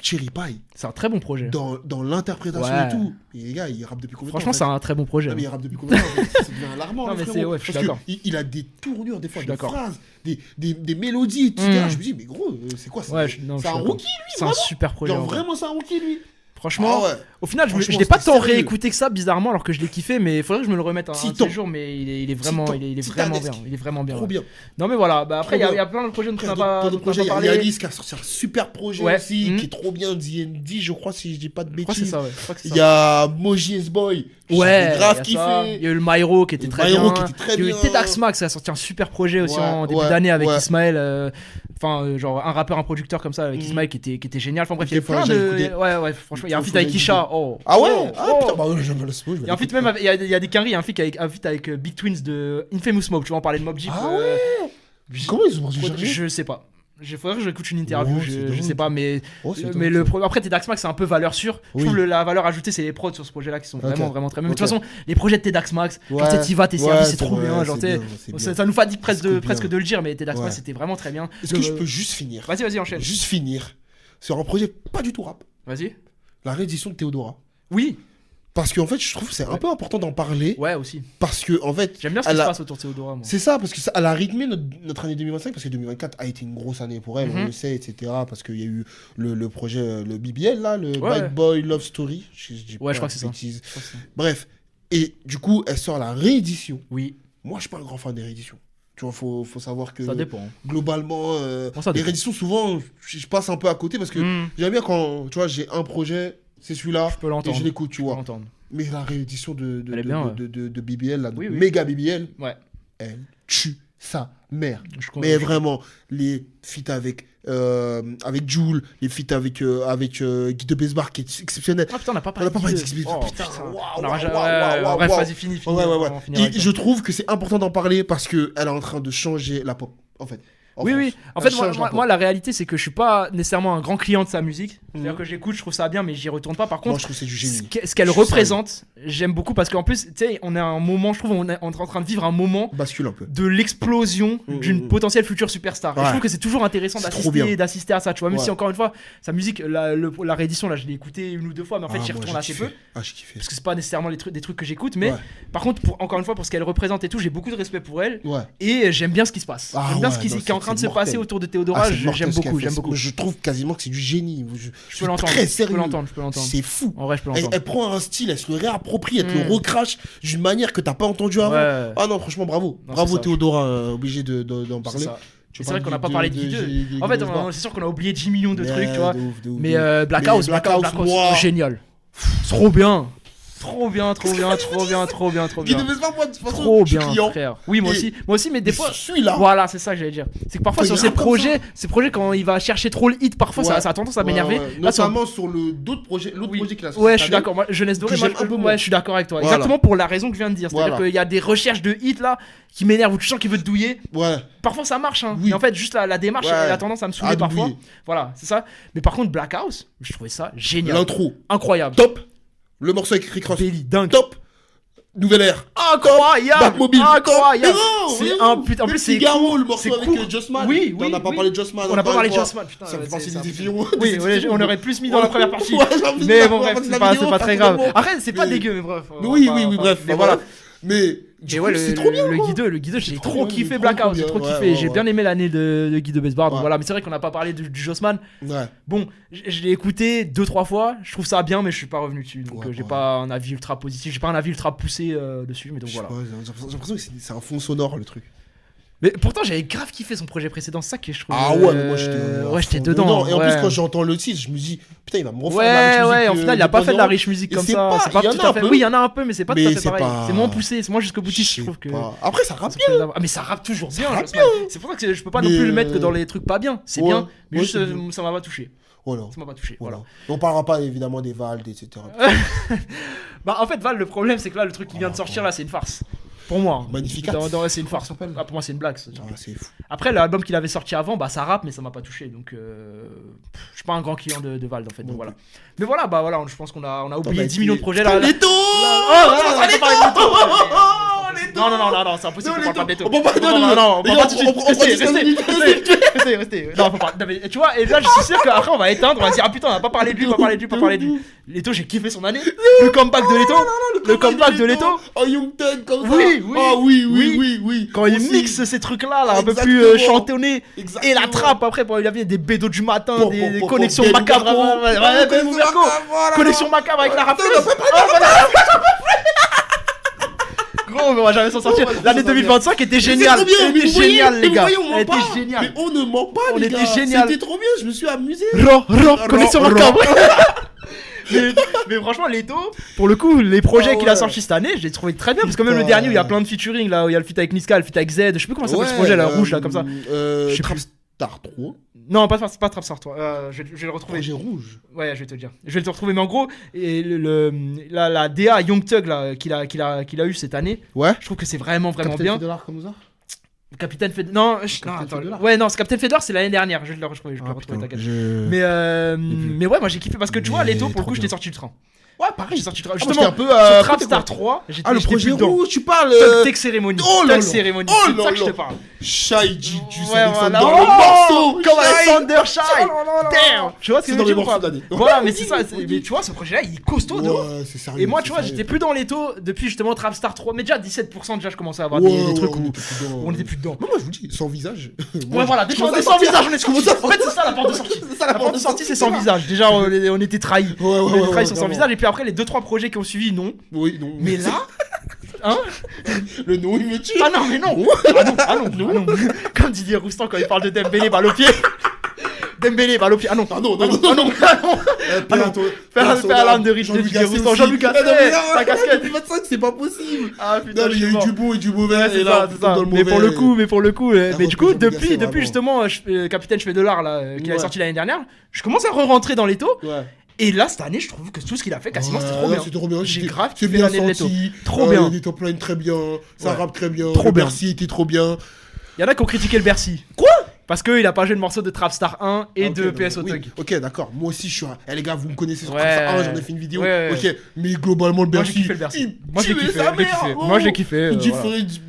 Cherry Pie, C'est un très bon projet. dans l'interprétation Ouais. et tout. Et les gars, il rappe depuis combien de temps Franchement, en fait c'est un très bon projet. Non, mais il rappe depuis combien de temps en fait Ça devient alarmant, Non, là, mais frérot. c'est- ouais, je suis Parce que d'accord. il a des tournures, des fois, Je suis des d'accord. phrases, des mélodies, etc. Mm. Je me dis, mais gros, c'est quoi ça Ouais, C'est non, je un suis rookie, lui, C'est un vraiment super projet. Genre, en vrai. vraiment, c'est un rookie, lui. Franchement, Ah ouais. au final, je Franchement, l'ai pas c'était tant sérieux. réécouté que ça, bizarrement, alors que je l'ai kiffé, mais il faudrait que je me le remette un Si de tant. ces jours, mais il est vraiment, tant. il est vraiment bien. Titanesque. Il est vraiment bien. Trop ouais. bien. Non, mais voilà, bah après, il y, Trop a plein de projets dont on n'a Plein pas, d'autres dont on n'a projets. pas Il y a parlé. Yanis qui a sorti un super projet Ouais. aussi, Mhm. qui est trop bien, D&D, je crois, si je dis pas de Je crois que c'est bêtises. ça, ouais. Je crois que c'est Il ça. y a Moji S-Boy, Ouais, j'ai grave il y a ça. kiffé. Il y a eu le Myro qui était Le très Myro bien. qui était très Il y a eu bien. Tedax Max qui a sorti un super projet aussi Ouais, en début ouais, d'année avec ouais. Ismaël. Enfin, genre un rappeur, un producteur comme ça avec Mhm. Ismaël qui était génial. Enfin bref, il y a Ok, plein faudrait que de. j'aille écouter. Ouais, franchement, il y a un Faut feat que avec j'aille Isha. Oh. Ah ouais Oh, Ah oh. putain, bah ouais, j'aime le spoil. Il y a un feat même, il y a des quinries, il y a un feat avec Big Twins de Infamous Mob. Tu vois, on parlait de Mob Jeep. Ah Comment ils ont parti chercher Je sais pas. Il faudrait que j'écoute une interview, Oh, c'est je dingue. sais pas, mais, Oh, c'est mais dingue, ça. après Tedax Max c'est un peu valeur sûre. Je Oui. trouve la valeur ajoutée c'est les prods sur ce projet là qui sont vraiment Ok. vraiment très bien. Mais de Ok. toute façon, les projets de Tedax Max, genre Ouais. t'es Tiva, t'es Ouais, servi, c'est c'est trop vrai, bien. Genre, c'est t'es- bien, c'est ça, bien. ça nous fatigue presque C'est presque bien. de le dire, mais Tedax Ouais. Max c'était vraiment très bien. Est-ce que je peux juste finir Vas-y, enchaîne. Juste finir sur un projet pas du tout rap. Vas-y. La réédition de Théodora. Oui, Parce qu'en fait, je trouve que c'est un Ouais. peu important d'en parler. ouais aussi. Parce que, en fait, J'aime bien ce elle qui se a- passe autour de Théodora, moi. c'est ça, parce que ça, elle a rythmé notre année 2025, parce que 2024 a été une grosse année pour elle, on Mhm. le sait, etc. Parce qu'il y a eu le projet, le BBL, là, le Ouais. Bad Boy Love Story. Je Ouais, je crois que c'est ça. bêtises. Je crois que c'est ça. Bref. Et du coup, elle sort la réédition. Oui, Moi, je suis pas un grand fan des rééditions. Tu vois, faut savoir que ça dépend. globalement, Bon, ça les dépend. rééditions, souvent, je passe un peu à côté parce que Hmm, j'aime bien quand, tu vois, j'ai un projet, c'est celui-là, Je peux et l'entendre. je l'écoute, tu Je peux vois. l'entendre. Mais la réédition de Elle est bien, ouais. de BBL, la Oui, oui. méga BBL, Ouais. elle tue sa mère. Je crois- Mais vraiment, les feats avec Jul, les feats avec Guy de Besbar qui est exceptionnel. Ah putain, on n'a pas On parlé n'a pas parlé de- d'XB. Oh, putain, putain. waouh, On aura waouh, jamais- waouh, ouais, waouh, bref, waouh. vas-y, finis. Ouais, ouais, ouais. On finira avec Et ça. je trouve que c'est important d'en parler parce qu'elle est en train de changer la pop, en fait. En Oui, France. oui. En Elle fait, change la pop. moi, la réalité, c'est que je suis pas nécessairement un grand client de sa musique. C'est-à-dire que j'écoute, je trouve ça bien, mais j'y retourne pas. Par Moi, contre, je trouve que c'est du génie. ce qu'elle représente, j'aime beaucoup parce qu'en plus, tu sais, on est à un moment, je trouve, on est en train de vivre un moment Bascule un peu. de l'explosion d'une potentielle future superstar. Et Ouais. je trouve que c'est toujours intéressant C'est trop bien. d'assister à ça, tu vois. Même Ouais. si encore une fois, sa musique, la réédition, là, je l'ai écoutée 1 ou 2 fois, mais en fait, j'y moi, retourne j'ai assez kiffé. peu. Ah, j'ai kiffé. Parce que c'est pas nécessairement des trucs que j'écoute, mais Ouais. par contre, encore une fois, pour ce qu'elle représente et tout, j'ai beaucoup de respect pour elle. Ouais. Et j'aime bien ce qui se passe. Ah j'aime bien ouais, ce qui non, est en train de se c'est mortel. passer autour de Théodora. C'est mortel J'aime ce qu'elle beaucoup, fait. j'aime beaucoup. Moi, je trouve quasiment que c'est du génie. Je Je suis peux l'entendre, très je peux sérieux. l'entendre. C'est fou. En vrai, je peux l'entendre. Elle prend un style, elle se le réapproprie, elle te le recrache d'une manière que t'as pas entendu avant. Ouais. Ah non, franchement, bravo. Non, Bravo c'est ça. Théodora, obligé d'en C'est parler. ça. Tu Et c'est vrai parles qu'on n'a pas de- parlé de de- Guideux. de- En fait, de- c'est sûr qu'on a oublié 10 millions de Mais trucs, tu vois. de ouf, de ouf, Mais de ouf. Black Mais House, Black House, moi. génial. Trop bien. Trop bien, trop bien, trop bien, trop bien, trop Guy bien. de Besbar, moi, de toute façon, Trop je suis bien, client. frère. Oui, moi Et- aussi, mais des Mais fois. celui-là. Voilà, c'est ça que j'allais dire. C'est que parfois Quand sur il ces rappe comme projets, quand il va chercher trop le hit, parfois Ouais. ça a tendance à Ouais, m'énerver. ouais. Là, sur- Notamment sur l'autre projet qu'il a sorti Ouais, cette je suis année. d'accord. Moi, Jeunesse Dorée, Que j'aime un peu moins. ouais, je suis d'accord avec toi. Voilà. Exactement pour la raison que je viens de dire. C'est-à-dire Voilà. qu'il y a des recherches de hits là qui m'énervent où tu sens qu'il veut te douiller. Ouais. Parfois ça marche, hein. Oui. Mais en fait, juste la démarche, Ouais. elle a tendance à me saouler À parfois. douiller. Voilà, c'est ça. Mais par contre, Black House, je trouvais ça génial. L'intro. Incroyable. Top. Le morceau avec Rick Ross. Belly, dingue. Top. Nouvelle ère. Incroyable. Batmobile. Incroyable. Top. C'est Héros, un putain. En Le plus, c'est Figaro, court, le morceau c'est avec court. Jossman. Oui, On n'a pas oui. parlé de Jossman. On n'a pas encore parlé une de fois. Jossman, putain. Ça me fait penser c'est un des peu- vidéos. Oui, on aurait plus mis dans la première partie. Ouais, j'ai envie de Mais la bon, voir, bref, la c'est vidéo, pas ça très fait grave. bon. Après, c'est pas Mais- dégueu, mais bref. Oui, bref. Mais voilà. Mais du Mais coup, ouais, c'est trop bien. le quoi. Guideux, j'ai trop trop bien, kiffé trop, Black trop House, j'ai bien. trop Ouais, kiffé. ouais, J'ai ouais. bien aimé l'année de Guy de Besbar, donc Ouais. voilà. Mais c'est vrai qu'on n'a pas parlé du Jossman. Ouais. Bon, je l'ai écouté 2-3 fois, je trouve ça bien, mais je suis pas revenu dessus. Donc Ouais, j'ai ouais. pas un avis ultra positif, j'ai pas un avis ultra poussé dessus, mais donc Je sais voilà. pas, j'ai l'impression que c'est un fond sonore le truc. Mais pourtant, j'avais grave kiffé son projet précédent, c'est ça que je trouve. Ah ouais, mais moi j'étais j'étais dedans. Et en plus, ouais. quand j'entends le titre, je me dis, putain, il va me refaire Ouais, de la rich ouais, music, au final, il a pas fait de la riche musique Et comme c'est ça. pas- C'est pas il y en tout a à un fait. peu. Oui, il y en a un peu, mais c'est pas Mais tout à fait c'est pareil. pas- C'est moins poussé, c'est moins jusqu'au boutiste, je sais trouve que. pas. Après, ça rappe Ah, mais ça rappe toujours bien, rappe Jossman. C'est pour ça que je peux pas non Mais, plus le mettre que dans les trucs pas bien. C'est ouais, bien, mais ouais, juste c'est bien. ça m'a pas touché. Voilà. Ça m'a pas touché, voilà. On parlera pas évidemment des Valdes, etc. Bah en fait Val, le problème c'est que là le truc qui vient de sortir là c'est une farce. Pour moi. Magnificat. C'est une farce. s'appelle Ah, pour moi c'est une blague. Ça. Ah, c'est fou. Après l'album qu'il avait sorti avant, bah ça rappe mais ça m'a pas touché donc je suis pas un grand client de Val en fait. Donc Non voilà. Mais voilà bah voilà, je pense qu'on a oublié bah, 10 millions de projets là. Leto Non, c'est impossible, on parle pas de Leto. On peut pas- Non, on les parle gars, pas tout de suite. on prend 10 minutes. Restez. Non, faut pas. Non, mais tu vois, et là, je suis sûr qu'après, on va éteindre, on va se dire, ah putain, on a pas parlé de lui, Leto, j'ai kiffé son année. Le comeback de Leto. Le comeback de Leto. Oh, Young Thug comme ça. Oui. Ah oui. Quand il Aussi. mixe ces trucs-là, là, un peu Exactement. plus chantonnés. Exactement. Et la trappe après, il y avait des bédos du matin, Bon, des bon, connexions Ben macabres. Ouverco. Ouais, Ben Ouverco. Voilà. Connexion macabre avec la rappeuse. Gros, mais on va jamais s'en sortir. On va L'année s'en sortir. 2025 était Mais géniale. c'est trop bien, Elle mais était vous voyez, géniale, les vous gars. voyez, on ment Elle était pas. géniale. Mais on ne ment pas, On les était gars. génial. C'était trop bien, je me suis amusé. Connexion Ro- macabre. mais franchement, Leto, pour le coup, les projets Ah qu'il a ouais. sortis cette année, je les trouvais très bien. Parce que même le Putain. dernier où il y a plein de featuring, là, où il y a le feat avec Niska, le feat avec Z, je sais plus comment ça s'appelle ce projet là, rouge là, comme ça. Je sais Trap plus. Star 3. Non, pas Trapstar 3. Je vais le retrouver. Projet rouge. Ouais, je vais te le dire. Je vais te retrouver. Mais en gros, et la DA Young Thug là, qu'il a eu cette année, Ouais. je trouve que c'est vraiment bien. $, comme ça. Capitaine Fedor. Non, Capitaine attends. Fedor. Ouais, non, c'est Capitaine Fedor, c'est l'année dernière. Je vais le retrouver. Je vais le retrouver, t'inquiète. Mais ouais, moi j'ai kiffé parce que tu vois, Mais Leto, pour le trop coup, je t'ai bien. sorti du train. Ouais, pareil. J'ai sorti du train. Justement, Justement, un peu sur Trapstar 3, Ah, le j'étais projet plus dedans. rouge, tu parles. Tech Cérémonie. Oh là Tech là. Cérémonie. Oh C'est de là ça que je te là. parle. Shai Juice Ouais, Alexander, voilà. le Oh, morceau. comme Shai. Alexander Shai. Oh là là là. Damn. Tu vois ce que C'est je dans veux les dire ou morceaux pas de l'année. Voilà, mais c'est ça. Mais tu vois, ce projet-là, il est costaud de ouf. Ouais, c'est sérieux. Et moi, c'est tu vois, sérieux. j'étais plus dans les taux depuis justement Trapstar 3. Mais déjà, 17%, déjà, je commençais à avoir Ouais, des trucs ouais, où on était plus dedans. on était plus dedans. Non, moi je vous dis, sans visage. Ouais, voilà, déjà, on est sans visage, on est sans visage. En fait, c'est ça la porte de sortie. C'est ça, La porte de sortie, c'est sans visage. Déjà, on était trahis. Ouais, On était trahis sans vraiment. visage. Et puis après, les 2-3 projets qui ont suivi, non. Oui, non. Mais là. Hein? Le nom, il me tue. Ah non, mais non! Ah non. Comme Didier Roustan quand il parle de Dembélé, balle au pied. Dembélé, balle au pied. Ah non. Ah non, non, non, Ah non. Faire l'âme de Rich de Didier Roustan. Jean-Luc Gasset, ta casquette. 2025, c'est pas possible. Ah putain, Non, mais il y a eu du bon et du mauvais. Ouais, c'est et ça, là, c'est on ça. tombe dans le Mais pour mauvais. le coup, mais du coup, Jean-Luc Gasset, depuis vraiment. justement, Capitaine Cheveux de l'Art, là, qu'il avait Ouais. sorti l'année dernière, je commence à re-rentrer dans les taux. Ouais. Et là, cette année, je trouve que tout ce qu'il a fait, quasiment, c'était trop bien. C'était trop bien. J'ai C'était- grave c'est kiffé bien l'année de Leto. senti. Trop bien. Les top line très bien. Ça Ouais. rappe très bien. Trop Le bien. Bercy était trop bien. Il y en a qui ont critiqué le Bercy. Quoi? Parce qu'il a pas joué le morceau de Trapstar 1 et Ok, de donc, PSO oui. Thug. Ok, d'accord. Moi aussi, je suis un. Eh, les gars, vous me connaissez sur Ouais. Trapstar 1, j'en ai fait une vidéo. Ouais. Ok, mais globalement, le Moi, j'ai Bercy. kiffé le Bercy. il Moi, j'ai tuait kiffé. sa J'ai mère, kiffé. gros. Moi, j'ai kiffé. Il voilà. ferait du-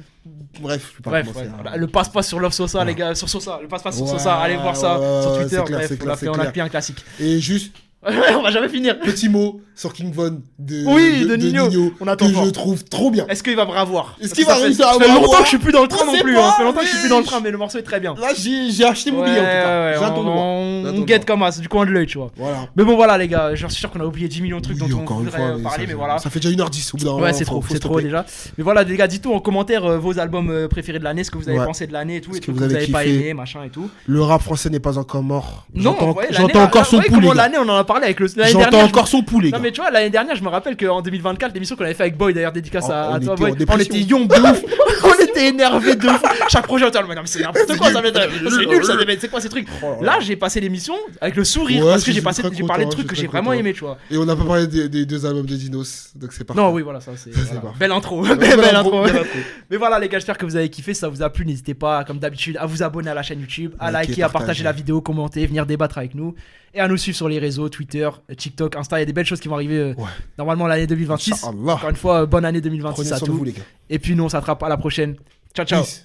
Bref, je vais pas Bref, commencer. ouais, hein. voilà. Le passe-passe sur Love Sosa, les gars, sur Sosa. Le passe-passe sur Ouais, Sosa, allez voir ça ouais, sur ouais, Twitter. c'est clair, Bref, c'est on clair, l'a c'est fait, on a clair. fait un classique. Et juste, On va jamais finir. petit mot sur King Von de, Oui, de Nino. On attend que fort. je trouve trop bien. Est-ce qu'il va me revoir? Est-ce qu'il va réussir à Ça fait me longtemps revoir que je suis plus dans le train On non sait plus. pas, Ça fait longtemps que je suis mais plus dans le train, mais le morceau est très bien. Là, j'ai acheté mon billet en tout cas. J'attends de voir. On J'attends de guette voir. comme ça, du coin de l'œil, tu vois. Voilà. Mais bon, voilà, les gars, j'en suis sûr qu'on a oublié 10 millions de trucs Oui, dont on encore une voudrait fois, parler, ça- mais voilà. Ça fait déjà 1h10 au bout d'un moment. Ouais, c'est faut trop stopper. déjà. Mais voilà, les gars, dites-nous en commentaire vos albums préférés de l'année, ce que vous avez Ouais. pensé de l'année et tout, Ce et que tout, vous que vous avez avez pas kiffé. aimé, machin et tout. Le rap français n'est pas encore mort. Non, ouais, l'année, J'entends encore son ouais, pouls, les comment gars. l'année, on en a parlé avec l'année J'entends dernière. encore son pouls, les Non gars. mais tu vois, l'année dernière, je me rappelle qu'en 2024, l'émission qu'on avait fait avec Boy, d'ailleurs dédicace Oh, à on toi était Boy, en on dépression. était young de ouf, on était énervé de ouf. Chaque projet on était en mode, non mais c'est n'importe quoi, ça va être, c'est nul, ça devait être, c'est quoi ces trucs. Oh là Là j'ai passé l'émission avec le sourire Ouais, parce que je j'ai suis passé, très j'ai parlé de content, trucs que je suis j'ai très vraiment content. aimé, tu vois. Et on n'a pas parlé des deux albums de Dinos, donc c'est parfait. Non oui voilà ça c'est voilà. parfait. Belle intro, Belle belle intro, intro. belle intro. Mais voilà les gars, j'espère que vous avez kiffé, si ça vous a plu, n'hésitez pas comme d'habitude à vous abonner à la chaîne YouTube, à Liker, liker, à partager partager. la vidéo, commenter, venir débattre avec nous et à nous suivre sur les réseaux Twitter, TikTok, Insta, il y a des belles choses qui vont arriver Ouais. normalement l'année 2026. Inch'Allah. Encore une fois, bonne année 2026 Prenez à soin de tous. vous, les gars. Et puis nous, on s'attrape à la prochaine. Ciao, ciao. Peace.